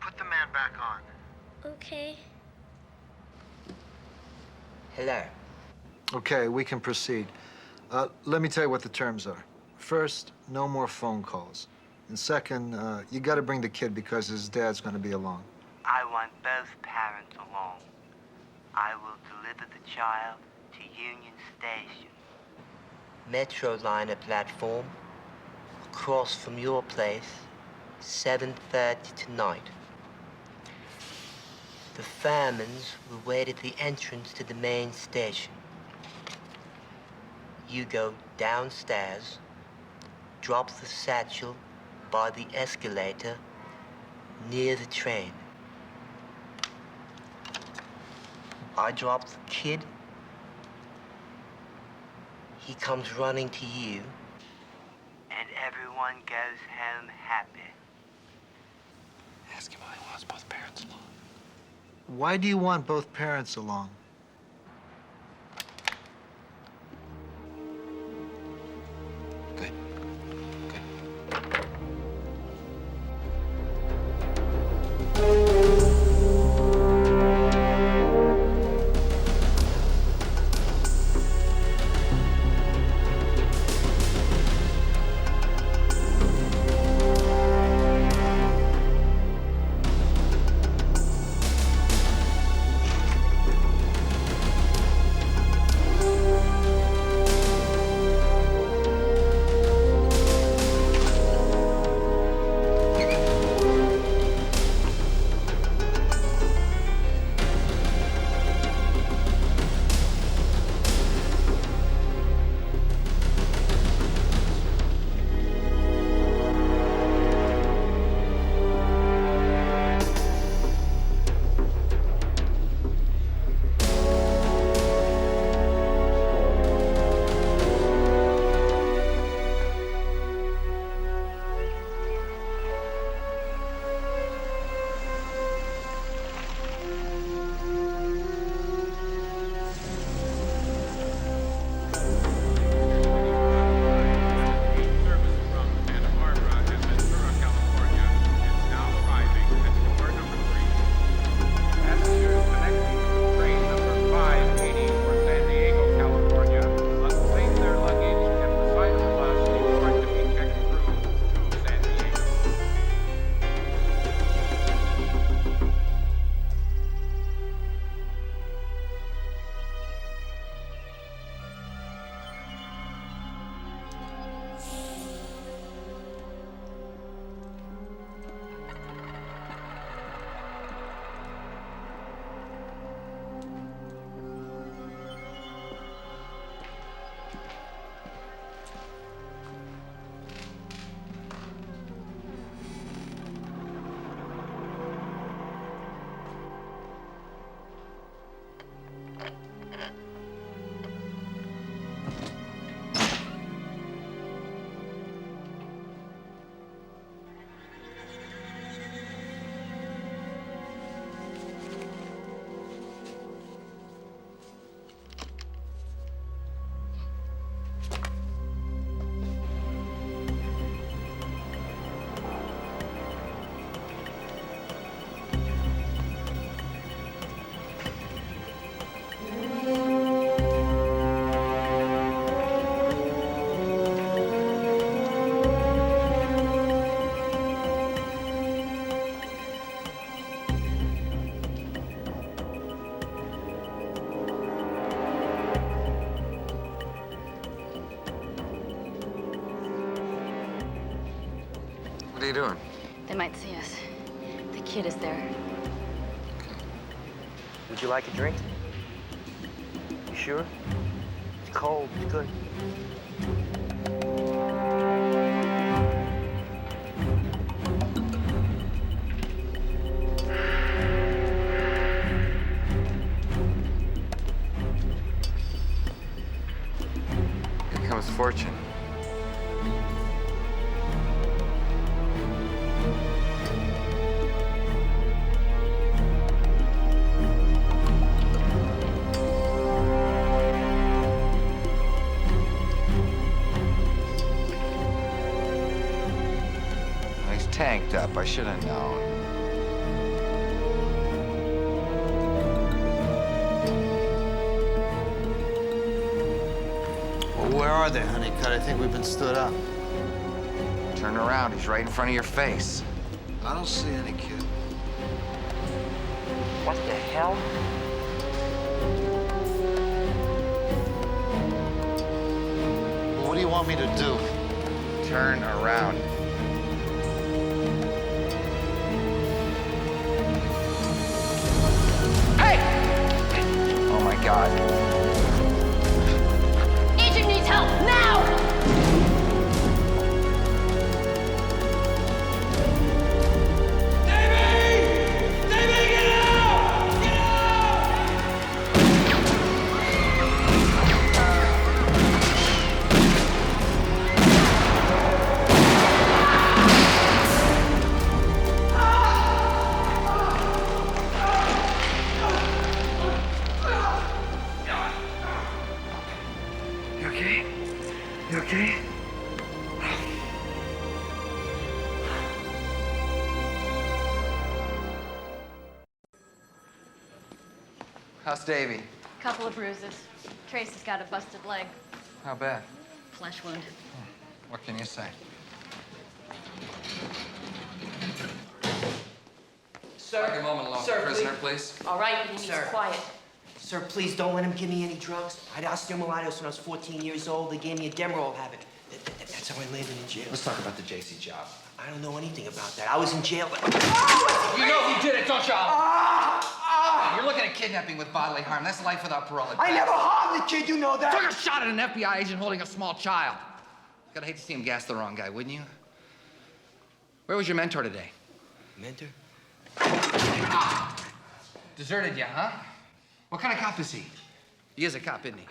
Put the man back on. Okay. Hello. Okay, we can proceed. Let me tell you what the terms are. First, no more phone calls. And second, you gotta bring the kid because his dad's gonna be along. I want both parents along. I will deliver the child to Union Station. Metro liner platform, across from your place, 7:30 tonight. The Famines will wait at the entrance to the main station. You go downstairs, drop the satchel by the escalator near the train. I drop the kid. He comes running to you, and everyone goes home happy. Ask him why he wants both parents along. Why do you want both parents along? Good. you doing? They might see us. The kid is there. Would you like a drink? You sure? It's cold. It's good. Here comes Fortune. He's tanked up. I should have known. Well, where are they, Honeycutt? I think we've been stood up. Turn around. He's right in front of your face. I don't see any kid. What the hell? What do you want me to do? Turn around. Oh my God. Agent needs help now! You okay? You okay? How's Davy? Couple of bruises. Trace has got a busted leg. How bad? Flesh wound. What can you say? Sir. Take a moment alone, Sir, prisoner, please. All right, he needs Sir. quiet. Sir, please don't let him give me any drugs. I had osteomyelitis when I was 14 years old. They gave me a Demerol habit. That's how I landed in jail. Let's talk about the JC job. I don't know anything about that. I was in jail. You know who did it, don't you? You're looking at kidnapping with bodily harm. That's life without parole. I never harmed the kid, you know that. Took a shot at an FBI agent holding a small child. Gotta hate to see him gas the wrong guy, wouldn't you? Where was your mentor today? Mentor? Deserted you, huh? What kind of cop is he? He is a cop, isn't he?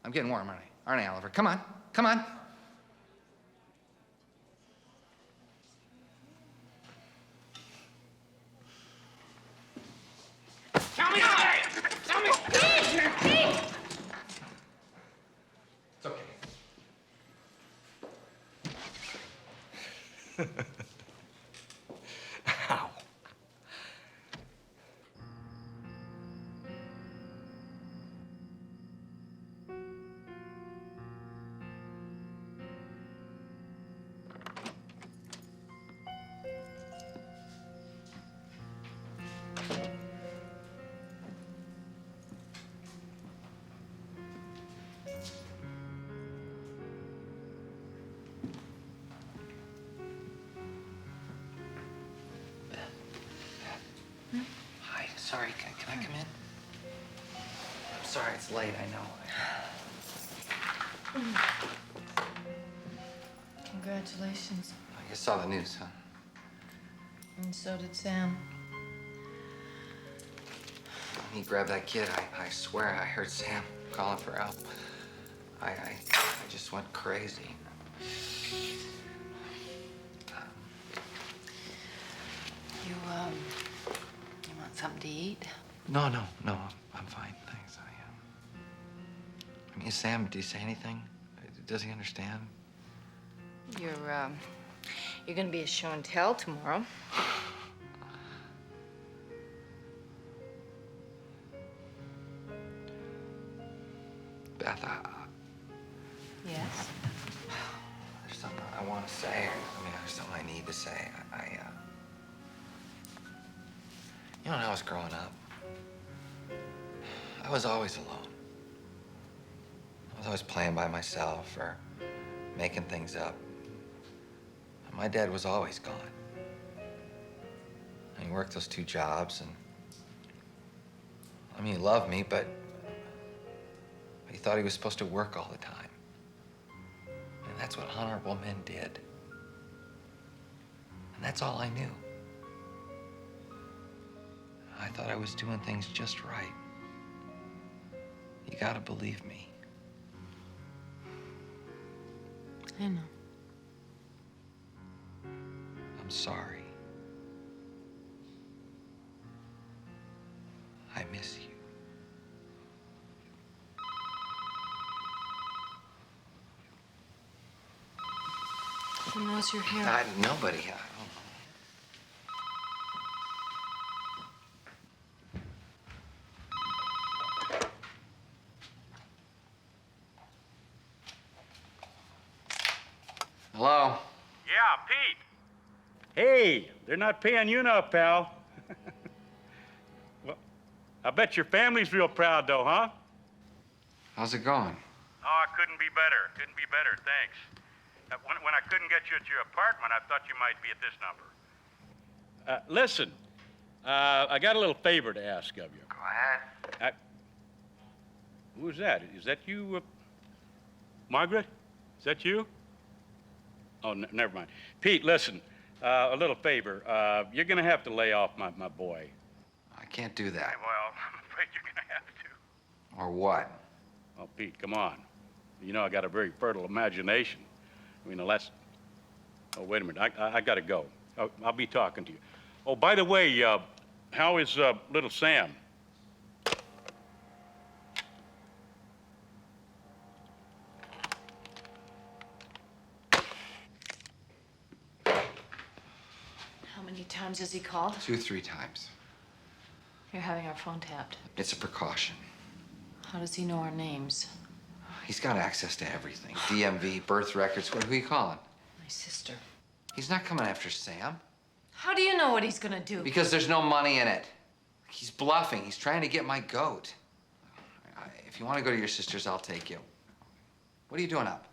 I'm getting warm, aren't I, Oliver? Come on, come on. Tell me straight! Tell me straight! It's okay. Ow. Hi, sorry, can I come in? I'm sorry, it's late, I know. Congratulations. You saw the news, huh? And so did Sam. When he grabbed that kid, I swear I heard Sam calling for help. I just went crazy. You want something to eat? No, I'm fine, thanks. I mean, Sam, do you say anything? Does he understand? You're gonna be a show and tell tomorrow. Beth, Yes? there's something I want to say. I mean, there's something I need to say. You know, when I was growing up, I was always alone. I was always playing by myself or making things up. And my dad was always gone. And he worked those 2 jobs, and I mean, he loved me, but he thought he was supposed to work all the time. And that's what honorable men did. And that's all I knew. I thought I was doing things just right. You gotta believe me. I know. I'm sorry. I miss you. Who knows your hair? Nobody. I don't know. Hello? Yeah, Pete. Hey, they're not paying you enough, pal. Well, I bet your family's real proud, though, huh? How's it going? Oh, it couldn't be better. Couldn't be better, thanks. When I couldn't get you at your apartment, I thought you might be at this number. Listen, I got a little favor to ask of you. Go ahead. Who's that? Is that you, Margaret? Is that you? Oh, never mind. Pete, listen, a little favor. You're gonna have to lay off my boy. I can't do that. Well, I'm afraid you're gonna have to. Or what? Oh, Pete, come on. You know I got a very fertile imagination. I mean, that's... Oh, wait a minute. I gotta go. I'll be talking to you. Oh, by the way, how is little Sam? How many times has he called? 2, 3 times. You're having our phone tapped. It's a precaution. How does he know our names? He's got access to everything. DMV, birth records. Who are you calling? My sister. He's not coming after Sam. How do you know what he's gonna do? Because there's no money in it. He's bluffing. He's trying to get my goat. If you want to go to your sister's, I'll take you. What are you doing up?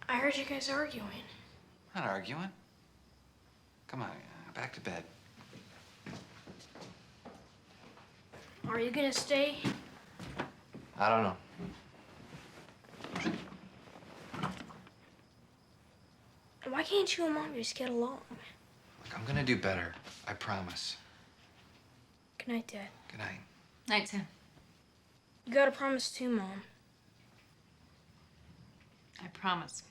I heard you guys arguing. I'm not arguing. Come on, back to bed. Are you gonna stay? I don't know. Why can't you and Mom just get along? Look, I'm gonna do better. I promise. Good night, Dad. Good night. Night, Sam. You gotta promise too, Mom. I promise.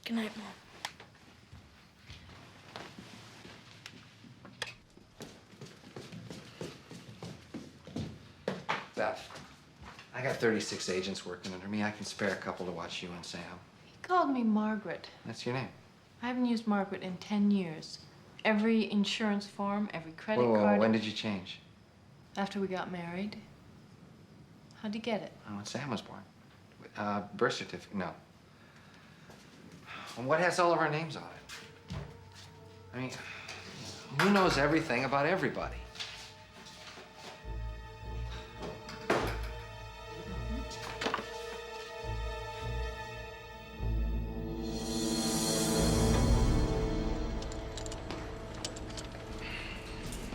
Good night, Mom. Beth, I got 36 agents working under me. I can spare a couple to watch you and Sam. He called me Margaret. That's your name. I haven't used Margaret in 10 years. Every insurance form, every credit Whoa, card. when did you change? After we got married. How'd you get it? When Sam was born. Birth certificate, no. And what has all of our names on it? I mean, who knows everything about everybody?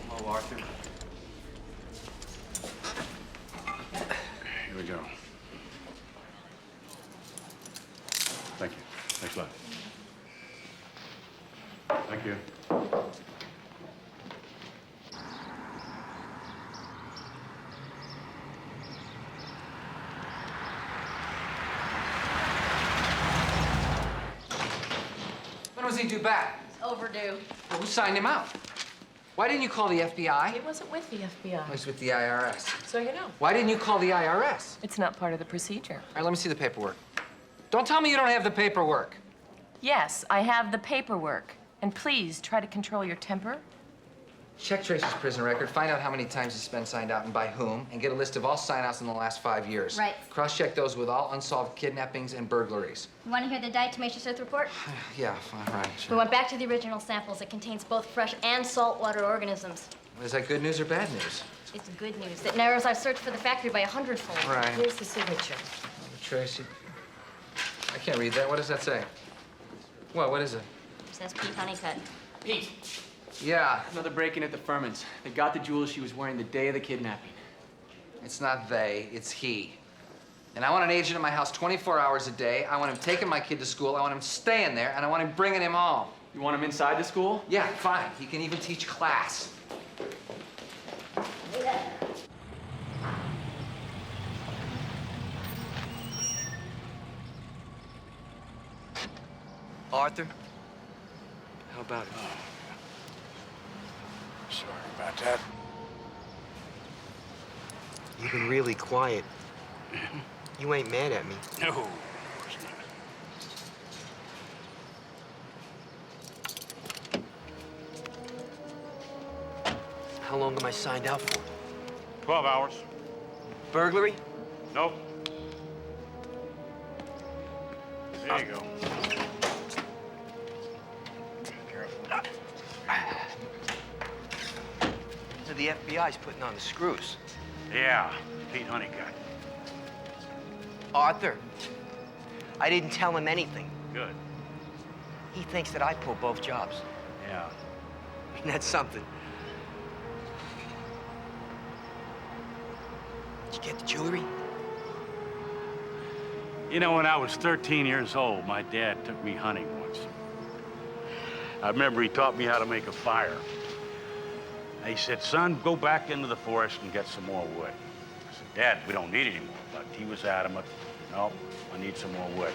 Hello, Arthur. Here we go. Thank you. Thanks a lot. Thank you. When was he due back? Overdue. Well, who signed him out? Why didn't you call the FBI? It wasn't with the FBI. He was with the IRS. So you know. Why didn't you call the IRS? It's not part of the procedure. All right, let me see the paperwork. Don't tell me you don't have the paperwork. Yes, I have the paperwork. And please, try to control your temper. Check Tracy's prison record, find out how many times he's been signed out and by whom, and get a list of all sign-outs in the last 5 years. Right. Cross-check those with all unsolved kidnappings and burglaries. You want to hear the diatomaceous earth report? Yeah, fine, right, We sure. went back to the original samples. It contains both fresh and saltwater organisms. Is that good news or bad news? It's good news. It narrows our search for the factory by 100-fold. Right. Here's the signature. Tracy. I can't read that. What does that say? What is it? It says Pete Honeycutt. Pete, Yeah. Another break-in at the Furmans. They got the jewels she was wearing the day of the kidnapping. It's not they, it's he. And I want an agent at my house 24 hours a day. I want him taking my kid to school. I want him staying there, and I want him bringing him home. You want him inside the school? Yeah, fine. He can even teach class. Arthur? How about it? Sorry about that. You've been really quiet. You ain't mad at me. No, of course not. How long am I signed out for? 12 hours. Burglary? Nope. There you go. Careful. So the FBI's putting on the screws. Yeah, Pete Honeycutt. Arthur, I didn't tell him anything. Good. He thinks that I pull both jobs. Yeah. That's something. Did you get the jewelry? You know, when I was 13 years old, my dad took me hunting once. I remember he taught me how to make a fire. He said, son, go back into the forest and get some more wood. I said, Dad, we don't need any more. But he was adamant, no, I need some more wood.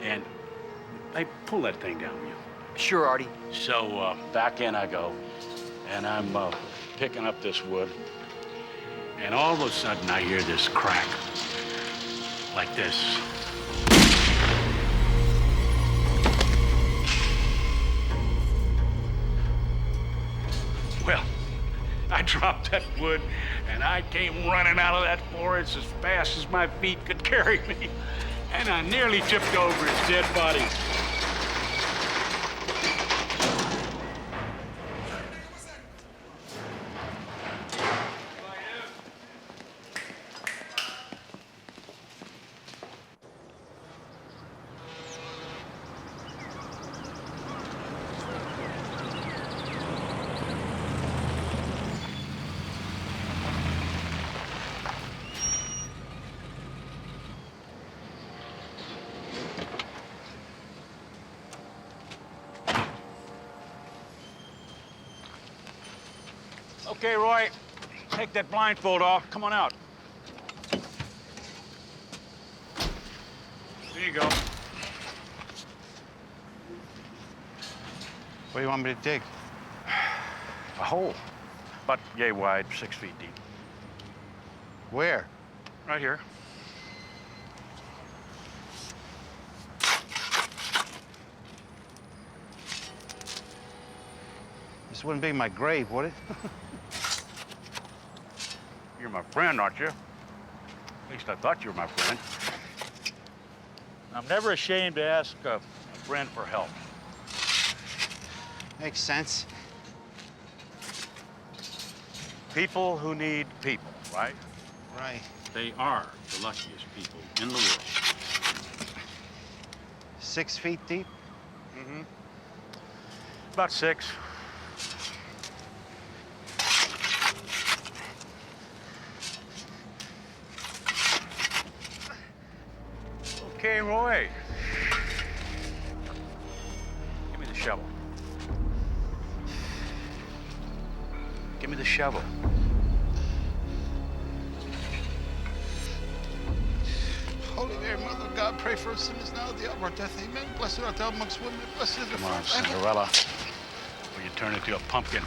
And I pull that thing down, will you? Sure, Artie. So back in I go, and I'm picking up this wood. And all of a sudden, I hear this crack, like this. Well, I dropped that wood, and I came running out of that forest as fast as my feet could carry me. And I nearly tipped over his dead body. Okay, Roy, take that blindfold off. Come on out. There you go. What do you want me to dig? A hole. About yay wide, 6 feet deep. Where? Right here. This wouldn't be my grave, would it? You're my friend, aren't you? At least I thought you were my friend. I'm never ashamed to ask a friend for help. Makes sense. People who need people, right? Right. They are the luckiest people in the world. 6 feet deep? Mm-hmm. About 6. Okay, Roy. Give me the shovel. Give me the shovel. Holy Mary, Mother of God, pray for us sinners now at the hour of our death. Amen. Blessed art thou amongst women. Blessed is the Come on, fruit of thy womb. Cinderella. Or you turn into a pumpkin.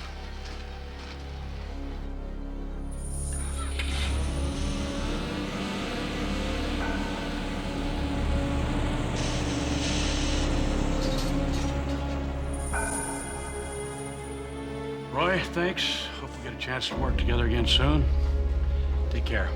Roy, thanks. Hope we get a chance to work together again soon. Take care.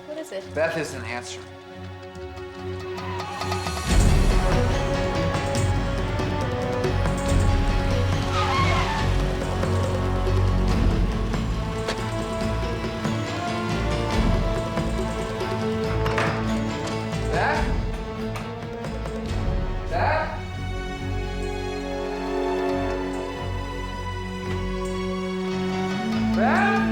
What is it? Beth isn't answering. Hi.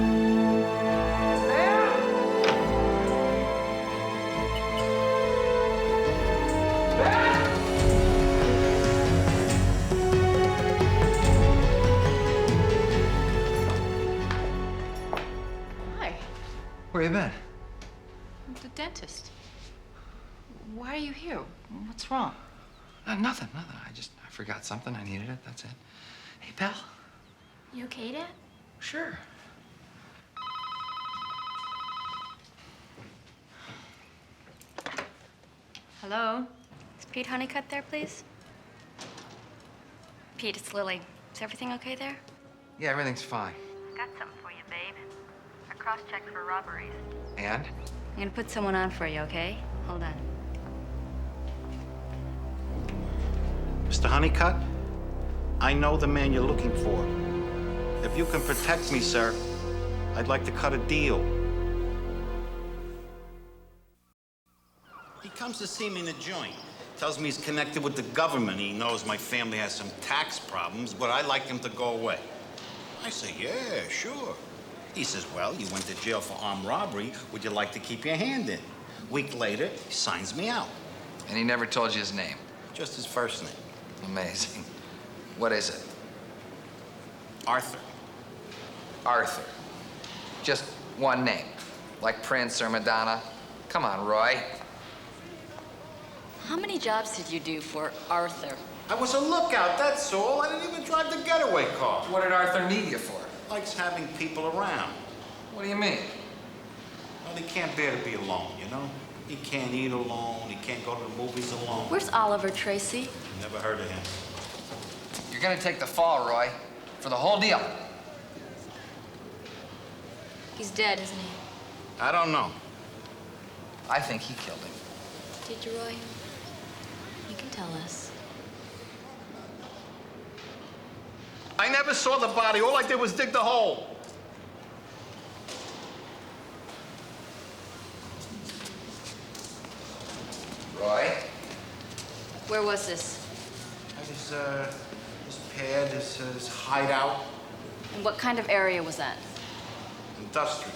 Where you been? The dentist. Why are you here? What's wrong? Nothing. I forgot something. I needed it. That's it. Hey, pal. You okay, Dad? Sure. Hello? Is Pete Honeycutt there, please? Pete, it's Lily. Is everything okay there? Yeah, everything's fine. Got something for you, babe. A cross-check for robberies. And? I'm gonna put someone on for you, okay? Hold on. Mr. Honeycutt, I know the man you're looking for. If you can protect me, sir, I'd like to cut a deal. He comes to see me in the joint. Tells me he's connected with the government. He knows my family has some tax problems, but I'd like him to go away. I say, yeah, sure. He says, well, you went to jail for armed robbery. Would you like to keep your hand in? Week later, he signs me out. And he never told you his name? Just his first name. Amazing. What is it? Arthur. Arthur. Just one name. Like Prince or Madonna. Come on, Roy. How many jobs did you do for Arthur? I was a lookout, that's all. I didn't even drive the getaway car. What did Arthur need you for? Likes having people around. What do you mean? Well, he can't bear to be alone, you know? He can't eat alone. He can't go to the movies alone. Where's Oliver Tracy? Never heard of him. You're gonna take the fall, Roy. For the whole deal. He's dead, isn't he? I don't know. I think he killed him. Did you, Roy? You can tell us. I never saw the body. All I did was dig the hole. Roy? Where was this? His pad, his hideout. And what kind of area was that? Industrial.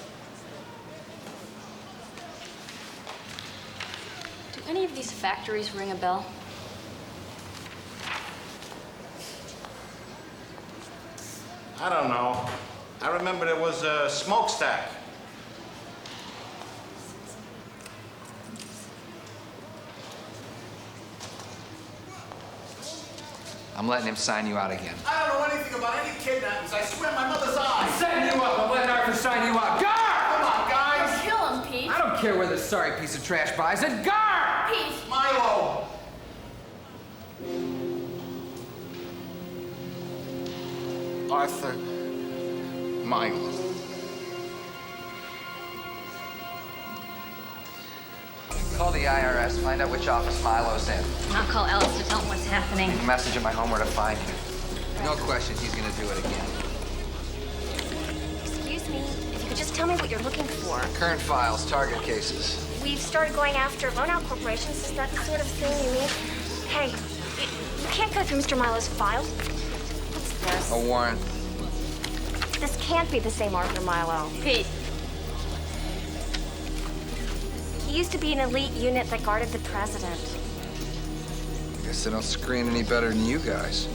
Do any of these factories ring a bell? I don't know. I remember there was a smokestack. I'm letting him sign you out again. I don't know anything about any kidnappings. I swear my mother's eyes. I'm setting you up. I'm letting Arthur sign you out. Gar! Come on, guys. Kill him, Pete. I don't care where the sorry piece of trash buys it. Gar! Pete. Milo. Arthur Milo. Call the IRS, find out which office Milo's in. I'll call Alice to tell him what's happening. Leave a message at my home where to find you. No question, he's gonna do it again. Excuse me, if you could just tell me what you're looking for. Current files, target cases. We've started going after loan-out corporations. Is that the sort of thing you mean? Hey, you can't go through Mr. Milo's files. What's this? A warrant. This can't be the same Arthur Milo. Pete. He used to be an elite unit that guarded the president. Guess they don't screen any better than you guys.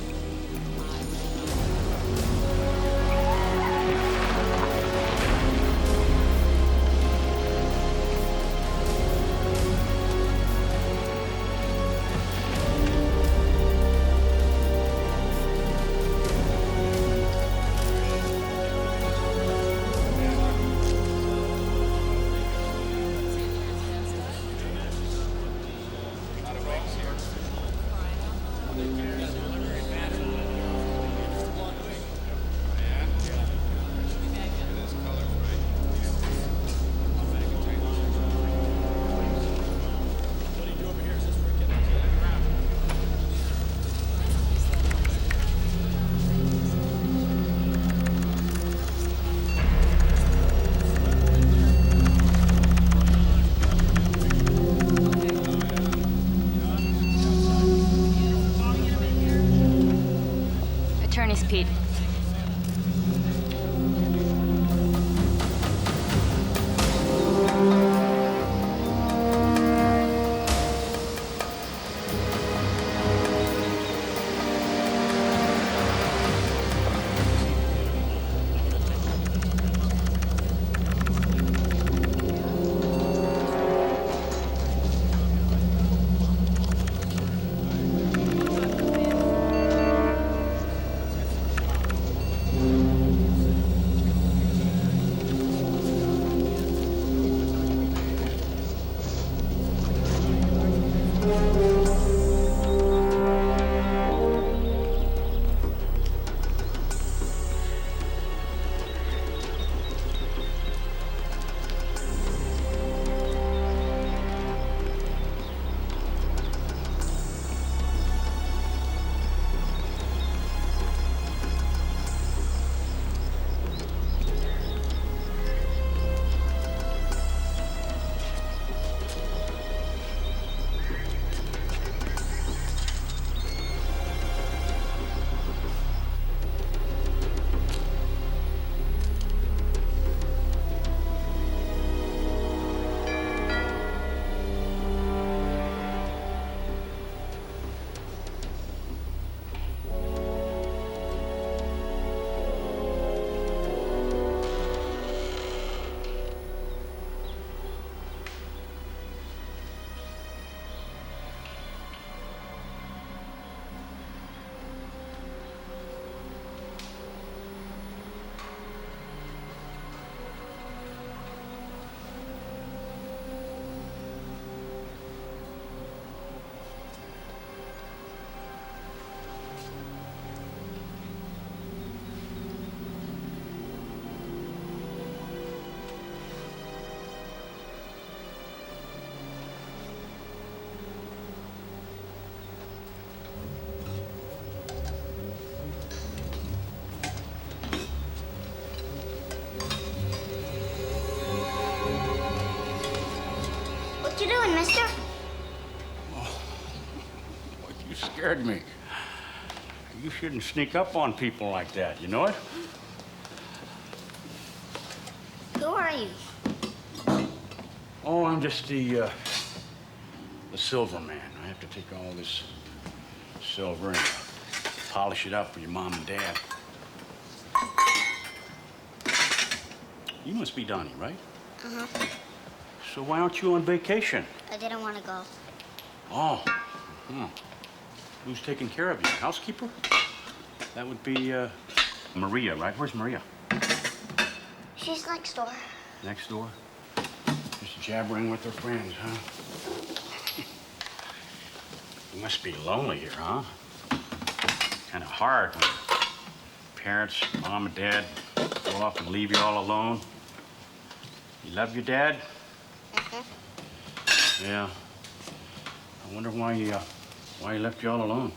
What you doing, mister? You scared me. You shouldn't sneak up on people like that, you know it? Who are you? Oh, I'm just the silver man. I have to take all this silver and polish it up for your mom and dad. You must be Donnie, right? Uh-huh. So why aren't you on vacation? I didn't want to go. Oh. Who's taking care of you? Housekeeper? That would be, Maria, right? Where's Maria? She's next door. Next door? Just jabbering with her friends, huh? You must be lonely here, huh? Kind of hard when parents, mom and dad, go off and leave you all alone. You love your dad? Mm-hmm. Yeah. I wonder why he left you all alone.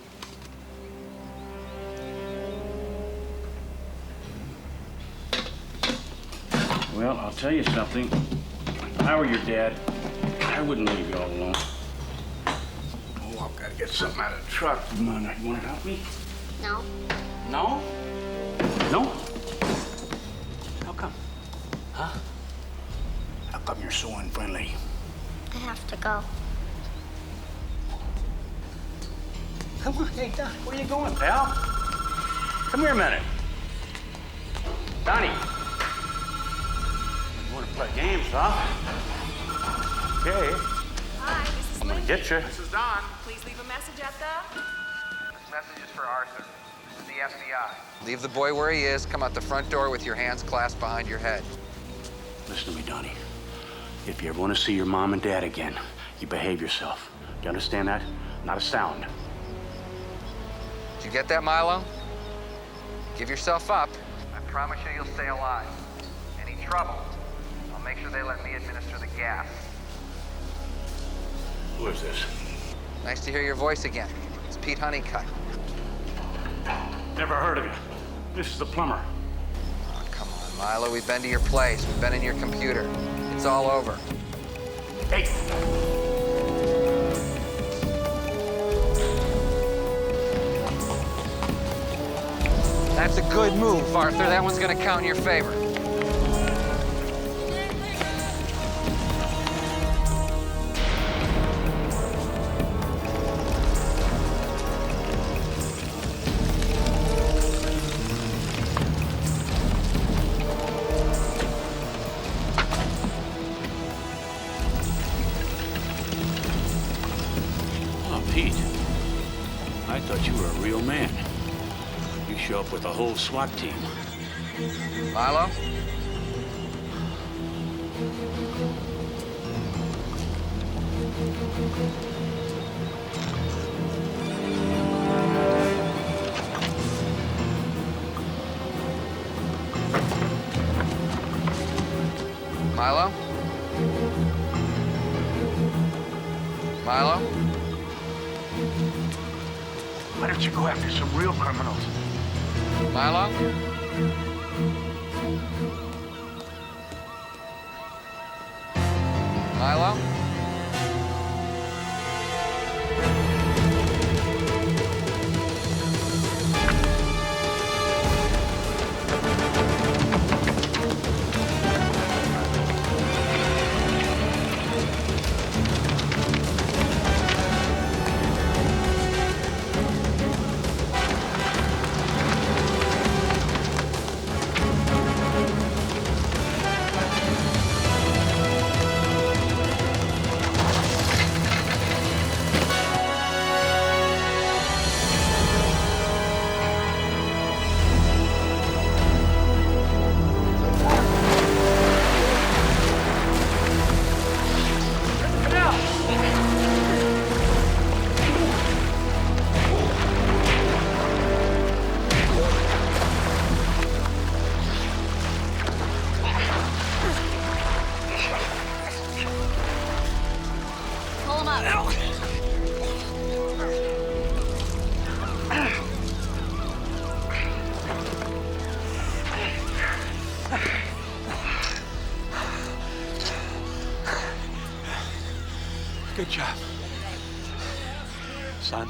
Well, I'll tell you something. If I were your dad, I wouldn't leave you all alone. Oh, I've got to get something out of the truck. You want to help me? No. No? No? How come? Huh? How come you're so unfriendly? I have to go. Come on, hey, Don, where are you going, pal? Come here a minute. Donnie. You want to play games, huh? Okay. Hi, this is I'm gonna get you. This is Don. Please leave a message at the... This message is for Arthur. This is the FBI. Leave the boy where he is. Come out the front door with your hands clasped behind your head. Listen to me, Donnie. If you ever want to see your mom and dad again, you behave yourself. Do you understand that? Not a sound. Did you get that, Milo? Give yourself up. I promise you you'll stay alive. Any trouble, I'll make sure they let me administer the gas. Who is this? Nice to hear your voice again. It's Pete Honeycutt. Never heard of you. This is the plumber. Oh, come on, Milo. We've been to your place. We've been in your computer. It's all over. Hey! That's a good move, Arthur. That one's gonna count in your favor. Oh, Pete. I thought you were a real man. You show up with a whole SWAT team. Milo? Milo? Milo? Why don't you go after some real criminals? Milo? Milo? Good job. Son.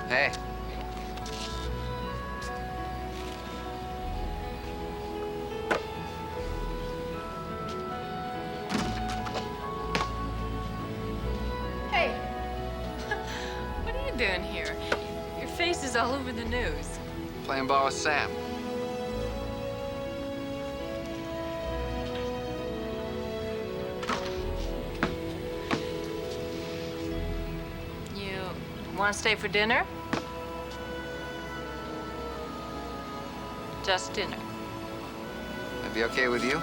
Hey. Hey, what are you doing here? Your face is all over the news. Playing ball with Sam. You want to stay for dinner? Just dinner. That be okay with you?